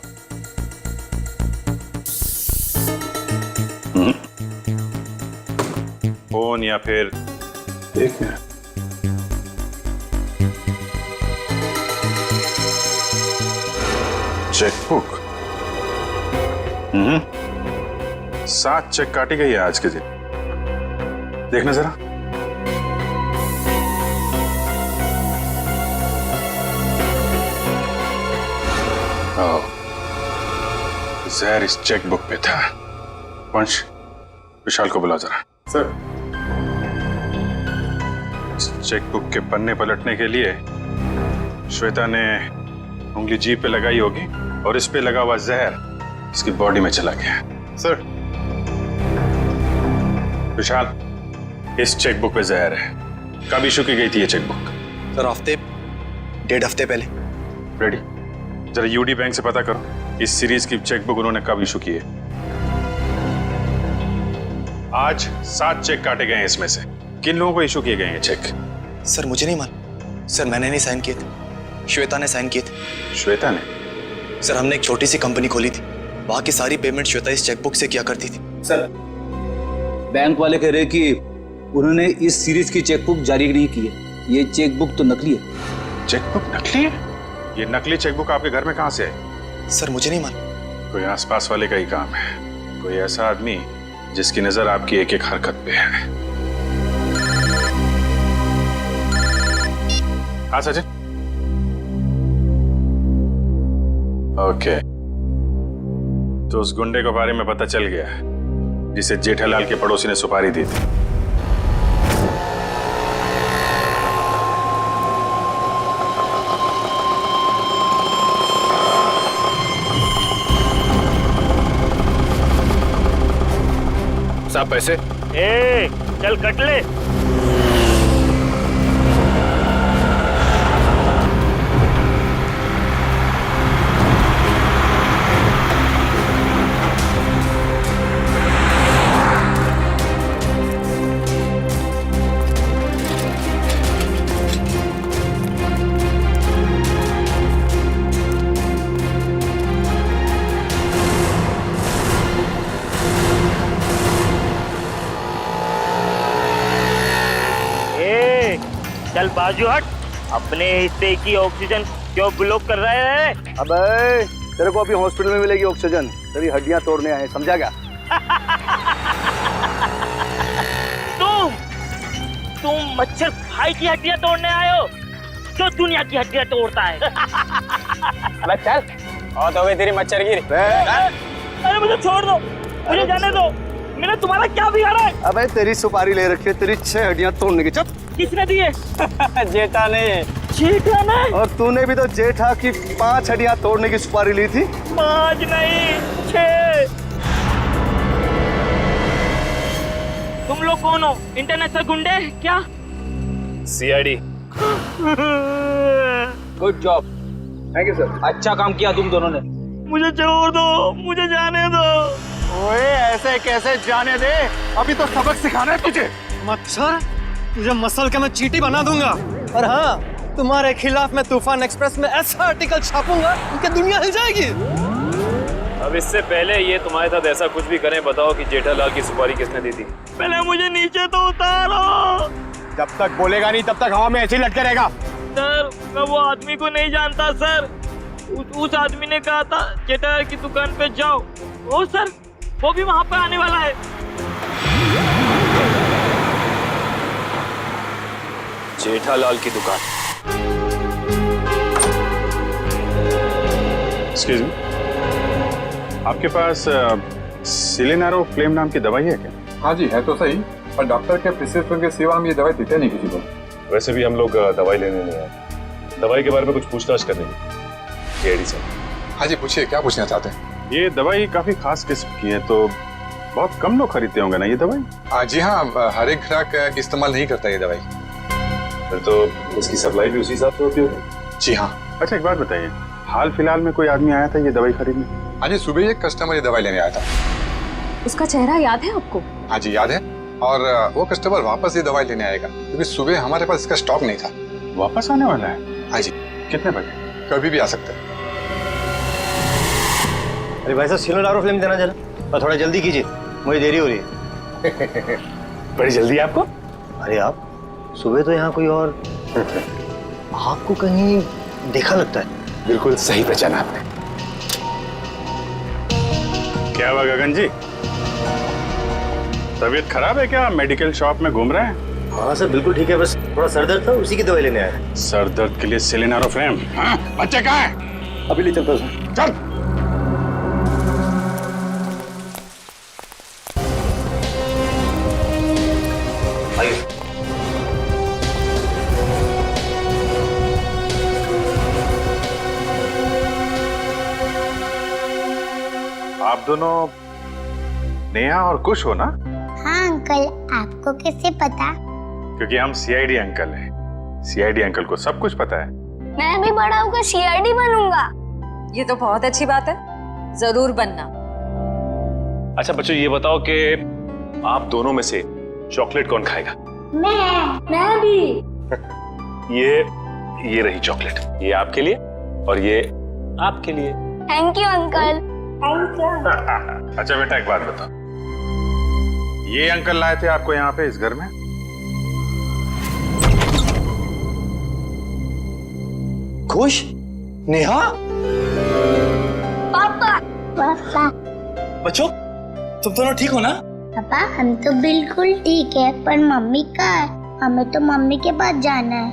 Speaker 8: फोन, या फिर
Speaker 6: एक मिनट,
Speaker 8: चेकबुक। 7 चेक काटी गई है आज के दिन, देखना जरा। जहर इस चेकबुक पे था। वंश, विशाल को बुला जरा।
Speaker 4: सर।
Speaker 8: चेकबुक के पन्ने पलटने के लिए श्वेता ने उंगली जीभ पे लगाई होगी और इस पे लगा हुआ जहर इसकी बॉडी में चला गया।
Speaker 4: सर।
Speaker 8: विशाल, इस चेकबुक पे जहर है। कब इशू की गई थी ये चेकबुक?
Speaker 9: सर हफ्ते 1.5 हफ्ते पहले।
Speaker 8: रेडी, जरा यूडी बैंक से पता करो इस सीरीज की चेकबुक उन्होंने कब इशू की है। आज 7 चेक काटे गए हैं, इसमें से किन लोगों को इशू किए गए हैं चेक?
Speaker 9: सर मुझे नहीं मालूम। सर मैंने नहीं साइन किए थे, श्वेता ने साइन किए थे।
Speaker 8: श्वेता ने?
Speaker 9: सर हमने एक छोटी सी कंपनी खोली थी, वहां की सारी पेमेंट श्वेता इस चेकबुक से किया करती थी।
Speaker 10: सर बैंक वाले कह रहे कि उन्होंने इस सीरीज की चेकबुक जारी नहीं की है। ये चेकबुक तो नकली है।
Speaker 8: चेकबुक नकली है? ये नकली चेकबुक आपके घर में कहां से आई?
Speaker 9: सर मुझे नहीं मालूम।
Speaker 8: कोई आसपास वाले का ही काम है, कोई ऐसा आदमी जिसकी नजर आपकी एक एक हरकत पे है। हाँ सचिन। ओके, तो उस गुंडे के बारे में पता चल गया जिसे जेठालाल के पड़ोसी ने सुपारी दी थी।
Speaker 3: साहब पैसे?
Speaker 12: ए, चल कट ले। चल बाजू हट, अपने हिस्से की ऑक्सीजन क्यों ब्लॉक कर रहे हैं?
Speaker 10: अबे तेरे को अभी हॉस्पिटल में मिलेगी ऑक्सीजन, तेरी हड्डियां तोड़ने आए, समझा क्या?
Speaker 12: तुम मच्छर भाई की हड्डियां तोड़ने आए हो जो दुनिया की हड्डियां तोड़ता है।
Speaker 5: अबे चल, और तो गई तेरी मच्छर गिरी।
Speaker 12: अरे मुझे छोड़ दो, मुझे जाने दो, मैंने तुम्हारा क्या बिगाड़ा है?
Speaker 10: अबे तेरी सुपारी ले रखी है, तेरी 6 हड्डियां तोड़ने की। चुप।
Speaker 12: किसने दिए?
Speaker 5: जेठा ने।
Speaker 12: जेठा ने?
Speaker 10: और तूने भी तो जेठा की 5 हड्डियां तोड़ने की सुपारी ली थी।
Speaker 12: 5 नहीं 6। तुम लोग कौन हो? इंटरनेशनल गुंडे क्या?
Speaker 3: CID.
Speaker 10: Good job, thank you sir. अच्छा काम किया तुम दोनों ने।
Speaker 12: मुझे छोड़ दो, मुझे जाने दो।
Speaker 4: ओए ऐसे कैसे जाने दे, अभी तो सबक सिखाना है तुझे।
Speaker 5: मच्छर, तुझे मसल के मैं चींटी बना दूंगा। और हाँ, तुम्हारे खिलाफ मैं तूफान एक्सप्रेस में ऐसा आर्टिकल छापूंगा कि दुनिया हिल जाएगी।
Speaker 3: अब इससे पहले ये तुम्हारे साथ ऐसा कुछ भी करें, बताओ कि जेठालाल की सुपारी किसने दी थी?
Speaker 12: पहले मुझे नीचे तो उतारो।
Speaker 9: जब तक बोलेगा नहीं तब तक हवा में ऐसे ही लटके रहेगा।
Speaker 12: सर मैं वो आदमी को नहीं जानता सर। उस आदमी ने कहा था जेठालाल की दुकान पे जाओ। ओ सर, वो भी वहाँ पे आने वाला है।
Speaker 3: जेठालाल की दुकान?
Speaker 8: एक्सक्यूज मी, आपके पास सिलेनारो फ्लेम नाम की दवाई है क्या?
Speaker 16: हाँ जी है तो सही, पर डॉक्टर के प्रिस्क्रिप्शन के सिवा हम ये दवाई देते नहीं किसी को।
Speaker 14: वैसे भी हम लोग दवाई लेने नहीं आए, दवाई के बारे में कुछ पूछताछ करने की। ED sir.
Speaker 16: हाँ जी पूछिए, क्या पूछना चाहते हैं?
Speaker 8: ये दवाई काफी खास किस्म की है, तो बहुत कम लोग खरीदते होंगे ना ये दवाई?
Speaker 16: जी हाँ, हर एक ग्राहक इस्तेमाल नहीं करता ये दवाई।
Speaker 14: फिर तो इसकी सप्लाई भी उसी हिसाब से होती होगी।
Speaker 16: जी हाँ।
Speaker 8: अच्छा एक बात बताइए, हाल फिलहाल में कोई आदमी आया था ये दवाई खरीदने?
Speaker 16: हाँ जी, सुबह एक कस्टमर ये दवाई लेने आया था।
Speaker 2: उसका चेहरा याद है आपको?
Speaker 16: हाँ जी याद है, और वो कस्टमर वापस ये दवाई लेने आएगा क्योंकि सुबह हमारे पास इसका स्टॉक नहीं था।
Speaker 8: वापस आने वाला है?
Speaker 16: हाँ जी।
Speaker 8: कितने बजे?
Speaker 16: कभी भी आ सकते हैं।
Speaker 5: अरे भाई साहब, सिलेनारो फ्लेम देना जरा, और थोड़ा जल्दी कीजिए, मुझे देरी हो रही है।
Speaker 14: बड़ी जल्दी है आपको?
Speaker 5: अरे आप सुबह तो यहाँ कोई और आपको कहीं देखा लगता है।
Speaker 14: बिल्कुल सही पहचाना आपने।
Speaker 8: क्या हुआ गगन जी, तबीयत खराब है क्या? मेडिकल शॉप में घूम रहे हैं?
Speaker 5: हाँ सर बिल्कुल ठीक है, बस थोड़ा सर दर्द था, उसी की दवाई लेने आया।
Speaker 8: सर दर्द के लिए सिलेनारो फ्लेम? हाँ, बच्चे कहाँ हैं?
Speaker 5: अभी ले चलता हूँ सर। चल।
Speaker 8: आप दोनों नेहा और कुश हो ना?
Speaker 7: हाँ अंकल, आपको कैसे पता?
Speaker 8: क्योंकि हम सीआईडी अंकल हैं। सीआईडी अंकल को सब कुछ पता है।
Speaker 7: मैं भी बड़ा होकर सीआईडी बनूंगा।
Speaker 11: ये तो बहुत अच्छी बात है, जरूर बनना।
Speaker 14: अच्छा बच्चों, ये बताओ कि आप दोनों में से चॉकलेट कौन खाएगा?
Speaker 7: मैं भी।
Speaker 14: ये रही चॉकलेट, ये आपके लिए और ये आपके लिए।
Speaker 7: Thank you uncle. Thank you.
Speaker 8: अच्छा बेटा, एक बात बताओ, ये अंकल लाए थे आपको यहाँ पे इस घर में?
Speaker 5: खुश? नेहा?
Speaker 7: पापा। पापा।
Speaker 5: बच्चों, तुम दोनों ठीक हो ना?
Speaker 7: पापा हम तो बिल्कुल ठीक है, पर मम्मी कहाँ है? हमें तो मम्मी के पास जाना है।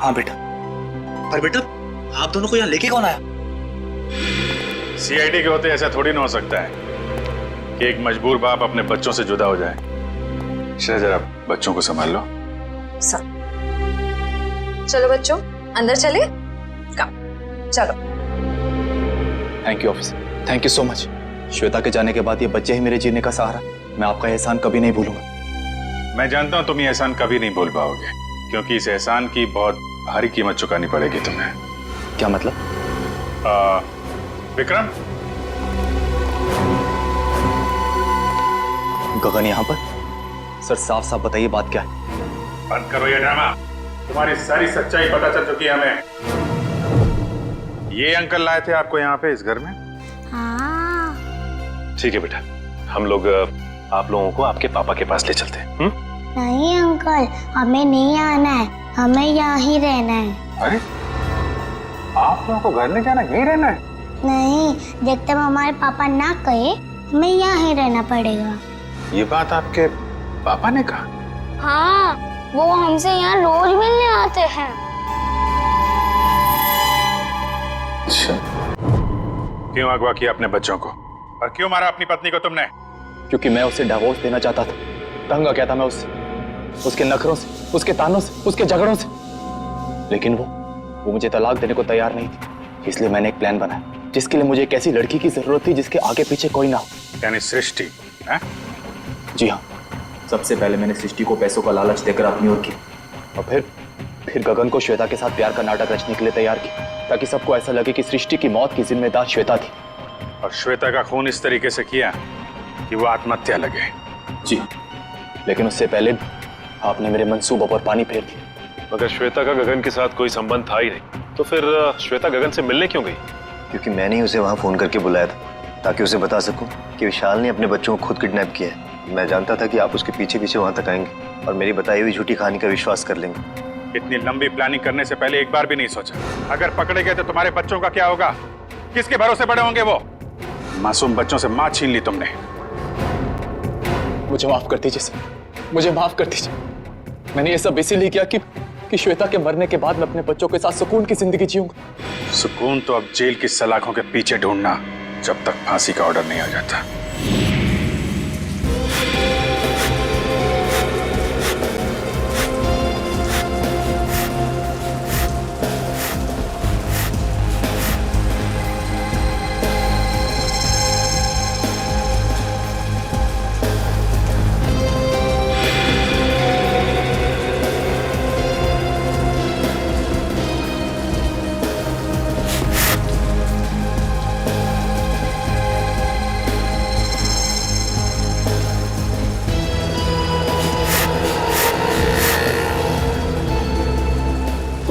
Speaker 5: हाँ बेटा, पर बेटा आप दोनों को यहाँ लेके कौन आया?
Speaker 8: सीआईडी के होते ऐसा थोड़ी ना हो सकता है कि एक मजबूर बाप अपने बच्चों से जुदा हो जाए। जरा बच्चों को संभाल लो।
Speaker 11: चलो बच्चों, अंदर चले। चलो।
Speaker 5: Thank you officer, thank you so much. Shweta के जाने के बाद ये बच्चे ही मेरे जीने का सहारा। मैं आपका एहसान कभी नहीं भूलूंगा।
Speaker 8: मैं जानता हूं तुम ये एहसान कभी नहीं भूल पाओगे, क्योंकि इस एहसान की बहुत भारी कीमत चुकानी पड़ेगी तुम्हें।
Speaker 5: क्या मतलब?
Speaker 8: विक्रम,
Speaker 5: गगन यहाँ पर? सर साफ साफ बताइए बात क्या है?
Speaker 8: बंद करो ये ड्रामा। तुम्हारी सारी सच्चाई पता चल चुकी है हमें। ये अंकल लाए थे आपको यहाँ पे इस घर में?
Speaker 7: हाँ।
Speaker 14: ठीक है बेटा, हम लोग आप लोगों को आपके पापा के पास ले चलते हैं।
Speaker 7: नहीं अंकल, हमें नहीं आना है, हमें यहाँ ही रहना है।
Speaker 8: अरे, आप लोगों को घर नहीं जाना, यहीं रहना है?
Speaker 7: नहीं, जब तक हमारे पापा ना कहे हमें यहाँ ही रहना पड़ेगा।
Speaker 8: ये बात आपके पापा ने कहा?
Speaker 7: हाँ, वो हमसे यहाँ रोज मिलने आते हैं।
Speaker 8: अच्छा, क्यों अगवा किया अपने बच्चों को और क्यों मारा अपनी पत्नी को तुमने?
Speaker 5: क्योंकि मैं उसे डिवोर्स देना चाहता था। तंग आ गया था मैं उससे, उसके नखरों से, उसके तानों से, उसके झगड़ों से। लेकिन वो मुझे तलाक देने को तैयार नहीं थी। इसलिए मैंने एक प्लान बनाया जिसके लिए मुझे एक ऐसी लड़की की जरूरत थी जिसके आगे पीछे कोई ना हो।
Speaker 8: यानी सृष्टि है?
Speaker 5: जी हाँ, सबसे पहले मैंने सृष्टि को पैसों का लालच देकर अपनी ओर की और फिर गगन को श्वेता के साथ प्यार का नाटक रचने के लिए तैयार किया, ताकि सबको ऐसा लगे कि सृष्टि की मौत की जिम्मेदार श्वेता थी।
Speaker 8: और श्वेता का खून इस तरीके से किया कि वो आत्महत्या लगे।
Speaker 5: जी, लेकिन उससे पहले आपने मेरे मंसूबों पर पानी फेर दिया।
Speaker 14: मगर श्वेता का गगन के साथ कोई संबंध था ही नहीं, तो फिर श्वेता गगन से मिलने क्यों गई?
Speaker 17: क्योंकि मैंने ही उसे वहां फोन करके बुलाया था, ताकि उसे बता सकूं कि विशाल ने अपने बच्चों को खुद किडनैप किया है। मैं जानता था कि आप उसके पीछे पीछे वहां तक आएंगे और मेरी बताई हुई झूठी कहानी का विश्वास कर लेंगे।
Speaker 8: इतनी लंबी प्लानिंग करने से पहले एक बार भी नहीं सोचा, अगर पकड़े गए तो तुम्हारे बच्चों का क्या होगा? किसके भरोसे बड़े होंगे वो? मासूम बच्चों से मां छीन ली तुमने।
Speaker 5: मुझे माफ कर दीजिए सर, मुझे माफ कर दीजिए। मैंने ये सब इसीलिए किया कि श्वेता के मरने के बाद मैं अपने बच्चों के साथ सुकून की जिंदगी जीऊंगा।
Speaker 8: सुकून तो अब जेल की सलाखों के पीछे ढूंढना, जब तक फांसी का ऑर्डर नहीं आ जाता।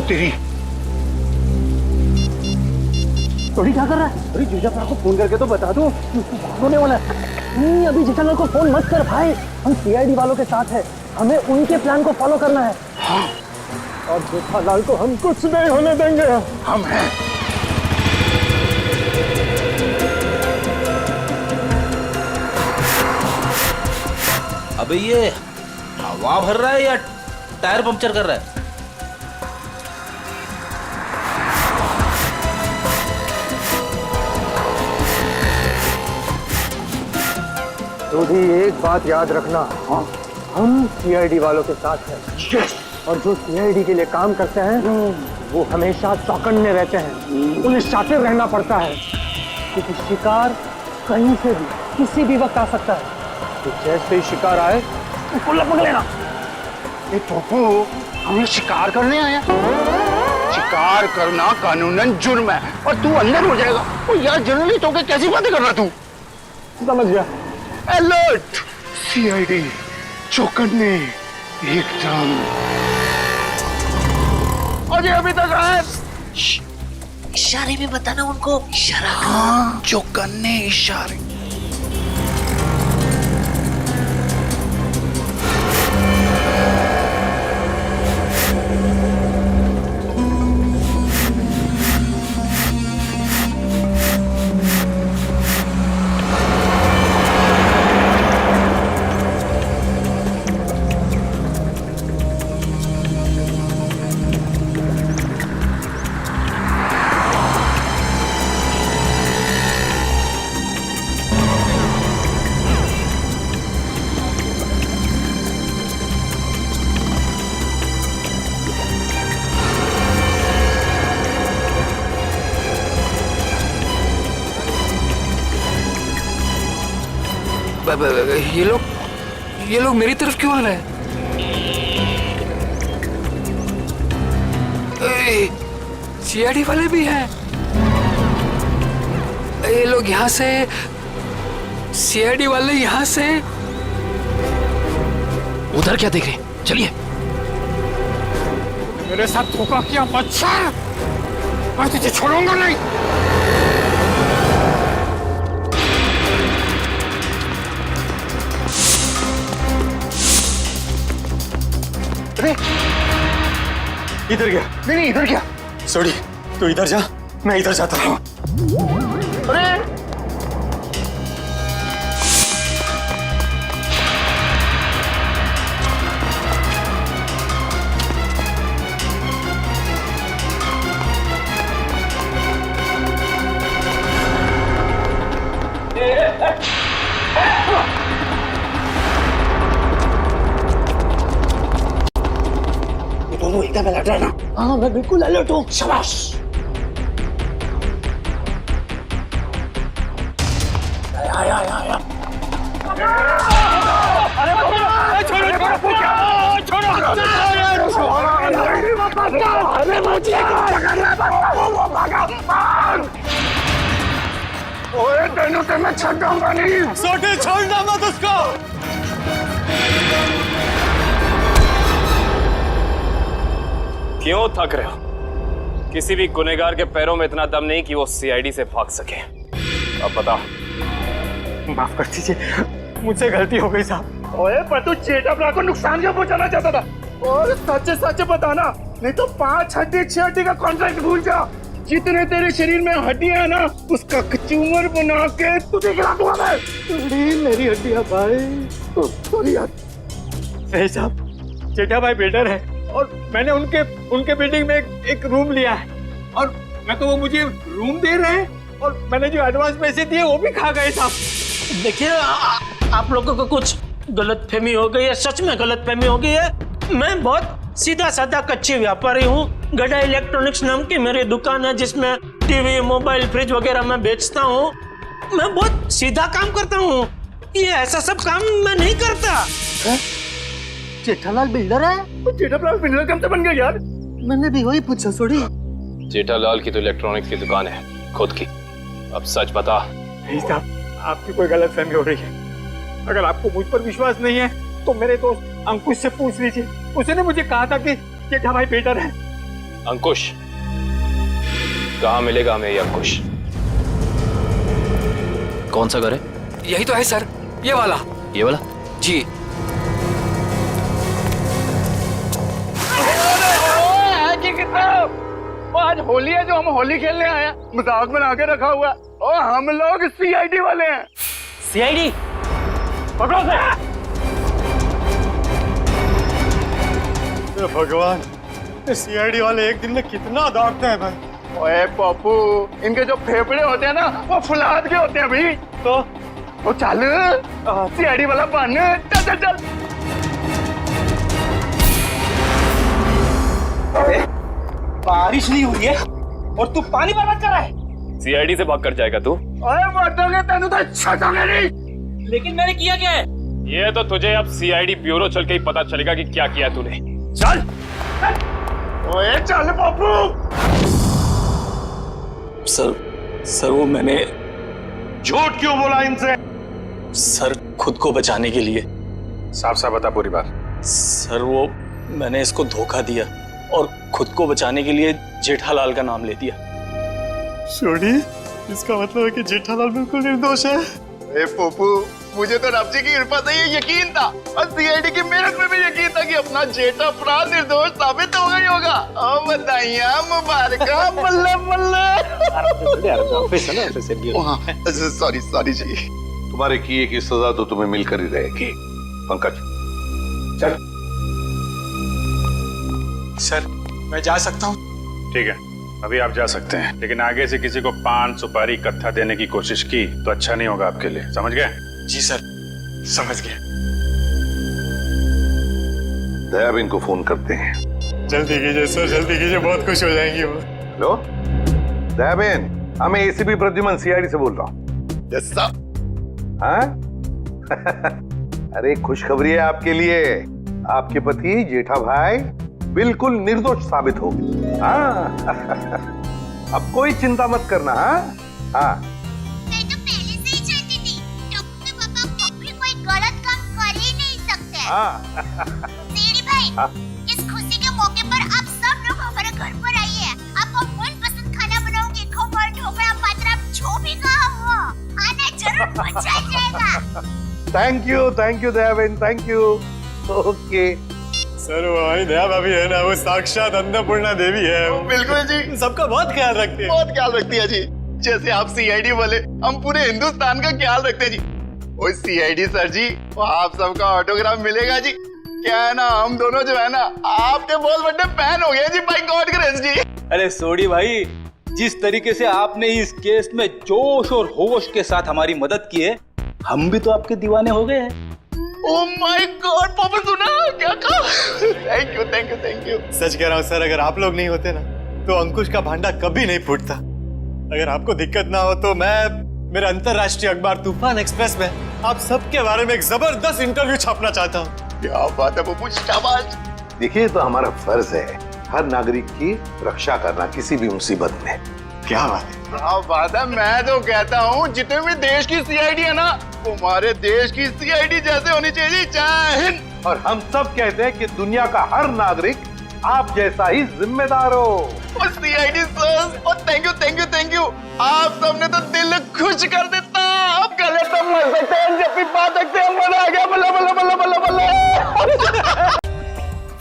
Speaker 5: तेरी
Speaker 10: तोड़ी क्या कर रहा है? अरे जेठालाल को फोन करके तो बता दो, होने वाला है। नहीं, अभी जेठालाल को फोन मत कर भाई, हम सीआईडी वालों के साथ हैं, हमें उनके प्लान को फॉलो करना है। हाँ। और जेठालाल को हम कुछ नहीं होने देंगे।
Speaker 8: हम हैं।
Speaker 18: अबे ये हवा भर रहा है या टायर पंक्चर कर रहा है?
Speaker 10: तो भी एक बात याद रखना, हम सीआईडी वालों के साथ हैं और जो सीआईडी के लिए काम करते हैं वो हमेशा चौकन्ने रहते हैं। उन्हें शातिर रहना पड़ता है, क्योंकि शिकार कहीं से भी किसी भी वक्त आ सकता है। तो जैसे ही शिकार आए उसको लपक लेना।
Speaker 4: ए पप्पू, हमें शिकार करने आया? शिकार करना कानूनन जुर्म है और तू अंदर हो जाएगा। ओ यार जर्नलिस्ट होकर कैसी बातें कर रहा तू?
Speaker 10: समझ गया।
Speaker 4: अलर्ट, सीआईडी, चौकन्ने, एकदम। अजय अभी तक आए।
Speaker 7: इशारे में बताना उनको, इशारा
Speaker 4: हाँ, चौकन्ने इशारे।
Speaker 13: ये लोग मेरी तरफ क्यों आ रहे हैं? सीआईडी वाले भी हैं। ये लोग यहाँ से, सीआईडी वाले यहाँ से। उधर क्या देख रहे हैं? चलिए।
Speaker 4: मेरे साथ धोखा किया बच्चा, मैं तुझे छोड़ूंगा नहीं।
Speaker 9: इधर गया?
Speaker 4: नहीं इधर क्या?
Speaker 9: सॉरी, तू इधर जा, मैं इधर जाता हूँ।
Speaker 4: अरे
Speaker 10: एकदम अलर्ट रहना। हाँ मैं बिल्कुल अलर्ट हूँ। शाबाश। आया आया आया।
Speaker 4: ओए तेनों से मैं छूटूंगा नहीं।
Speaker 9: सोटे छोड़ना मत उसको।
Speaker 3: क्यों थक रहे हो? किसी भी गुनहगार के पैरों में इतना दम नहीं कि वो सीआईडी से भाग सके। अब बता।
Speaker 4: माफ कर दीजिए, मुझसे गलती हो गई साहब। ओए पर तू जेठाब्रा को नुकसान क्यों पहुंचाना चाहता था? और सच सच बताना, नहीं तो 5 हड्डी 6 हड्डी का कॉन्ट्रैक्ट भूल जा। जितने तेरे शरीर में हड्डियां है ना, उसका कचूमर बना के तुझे खिला दूंगा मैं। मेरी हड्डियां भाई। सॉरी यार। सही साहब, जेठा भाई बिल्डर है और मैंने उनके बिल्डिंग में एक रूम लिया है और मैं तो वो मुझे रूम दे रहे हैं और मैंने जो एडवांस पैसे दिए वो भी खा गए साहब।
Speaker 12: देखिए आप लोगों को कुछ गलतफहमी हो गई है, सच में गलतफहमी हो गई है। मैं बहुत सीधा साधा कच्ची व्यापारी हूँ। गड़ा इलेक्ट्रॉनिक्स नाम की मेरी दुकान है जिसमें टीवी, मोबाइल, फ्रिज वगैरह मैं बेचता हूँ। मैं बहुत सीधा काम करता हूँ, ये ऐसा सब काम मैं नहीं करता।
Speaker 10: जेठालाल बिल्डर है?
Speaker 4: तो जेठालाल बिल्डर कब से बन गया यार?
Speaker 10: मैंने भी वही पूछा। सॉरी।
Speaker 3: जेठालाल की तो इलेक्ट्रॉनिक्स की दुकान है खुद की। अब सच बता।
Speaker 4: नहीं साहब, आपकी कोई गलतफहमी हो रही है। अगर आपको मुझ पर विश्वास नहीं है तो मेरे दोस्त अंकुश से पूछ लीजिए। उसने मुझे कहा था कि जेठा भाई बेटर है।
Speaker 3: अंकुश? कहाँ मिलेगा हमें ये अंकुश?
Speaker 13: कौन सा घर है? यही तो है सर, ये वाला। ये वाला? जी।
Speaker 4: आज होली है जो हम होली खेलने आए हैं, मजाक बना के रखा हुआ है और हम लोग सीआईडी वाले हैं।
Speaker 12: सीआईडी?
Speaker 4: पकड़ो से। भगवान, सीआईडी वाले एक दिन में कितना दौड़ते हैं भाई। ओए पप्पू, इनके जो फेफड़े होते हैं ना वो फुलाद के होते हैं भाई। तो चल सीआईडी वाला बन। चल चल चल।
Speaker 9: बारिश नहीं हुई है और तू पानी बर्बाद कर रहा है।
Speaker 3: सीआईडी से भाग कर जाएगा तू?
Speaker 9: ओए मर्दोगे तेनू तो छटोगे नहीं।
Speaker 12: लेकिन मैंने किया क्या है?
Speaker 3: ये तो तुझे अब सीआईडी ब्यूरो चल के ही पता चलेगा कि क्या किया तूने। चल।
Speaker 9: ओए चल बाबू।
Speaker 5: सर वो मैंने
Speaker 6: झूठ क्यों बोला इनसे?
Speaker 5: सर खुद को बचाने के लिए।
Speaker 8: साफ साफ बता पूरी बात।
Speaker 5: सर वो मैंने इसको धोखा दिया और खुद को बचाने के लिए जेठालाल का नाम ले दिया।
Speaker 4: सोडी, इसका मतलब है कि जेठालाल बिल्कुल निर्दोष है। ए पोपू, मुझे तो रब जी की कृपा से ये यकीन था और सीआईडी की मेहनत में भी यकीन था कि अपना जेठा अपराध निर्दोष साबित हो गई होगा। ओ बधाइयां मुबारका, बल्ले बल्ले। सॉरी जी।
Speaker 6: तुम्हारे किए की सजा तो तुम्हें मिलकर ही रहेगी। पंकज चल।
Speaker 8: सर मैं जा सकता हूँ? ठीक है, अभी आप जा सकते हैं, लेकिन आगे से किसी को पान सुपारी कत्था देने की कोशिश की तो अच्छा नहीं होगा आपके लिए, समझ गए?
Speaker 4: जी सर, समझ गए।
Speaker 6: दयाबेन को फोन करते हैं।
Speaker 4: जल्दी कीजिए सर, जल्दी कीजिए, बहुत खुश हो जाएंगी वो।
Speaker 6: हेलो दयाबेन, मैं एसीपी प्रद्युमन सीआईडी से बोल रहा हूँ।
Speaker 4: Yes sir.
Speaker 6: हाँ? अरे खुशखबरी है आपके लिए, आपके पति जेठा भाई बिल्कुल निर्दोष साबित हो गए। हाँ अब कोई चिंता मत करना। हाँ
Speaker 7: मैं तो पहले से ही जानती थी टप्पू के पापा कभी कोई गलत काम कर ही नहीं सकते। सीडी भाई, इस खुशी के मौके पर आप सब लोग हमारे घर पर आइए। आपको मनपसंद खाना बनाऊंगी, खमण, ढोकला, पात्रा, जो भी कहा वो आना जरूर, मजा आ जाएगा।
Speaker 6: Thank you Dayaben, thank you. Okay
Speaker 4: sir वो हमारी दया भाभी है ना, वो साक्षात अन्नपूर्णा देवी है। बिल्कुल जी, सबका बहुत ख्याल रखती है। बहुत ख्याल रखती है जी। जैसे आप सीआईडी वाले, हम पूरे हिंदुस्तान का ख्याल रखते हैं जी। ओ सीआईडी सर जी, आप सबका ऑटोग्राफ मिलेगा जी। क्या है ना, हम दोनों जो है ना आपके बहुत बड़े फैन हो गए जी, बाय गॉड ग्रेस जी।
Speaker 18: अरे सोडी भाई, जिस तरीके से आपने इस केस में जोश और होश के साथ हमारी मदद की है, हम भी तो आपके दीवाने हो गए हैं।
Speaker 4: ओह माय गॉड, पापा सुना क्या कहा? Thank you. सच कह रहा हूँ सर, अगर आप लोग नहीं होते ना तो अंकुश का भांडा कभी नहीं फूटता। अगर आपको दिक्कत ना हो तो मैं मेरे अंतरराष्ट्रीय अखबार तूफान एक्सप्रेस में आप सबके बारे में एक जबरदस्त इंटरव्यू छापना चाहता हूँ। क्या बात है पप्पू, शाबाश।
Speaker 6: देखिए, तो हमारा फर्ज है हर नागरिक की रक्षा करना किसी भी मुसीबत में।
Speaker 4: क्या बात है, क्या बात है। मैं तो कहता हूँ जितने भी देश की सीआईडी है ना, हमारे देश की सीआईडी जैसे होनी चाहिए। जय हिंद।
Speaker 6: और हम सब कहते हैं कि दुनिया का हर नागरिक आप जैसा ही जिम्मेदार हो।
Speaker 4: और सीआईडी सर, और थैंक यू। आप सबने तो दिल खुश कर देता। आप गले तो मर सकते हैं, जब भी बात सकते हैं, मजा आ गया। बल्ला।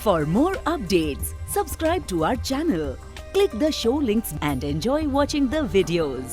Speaker 1: For more updates, subscribe to our channel, click the show links and enjoy watching the videos.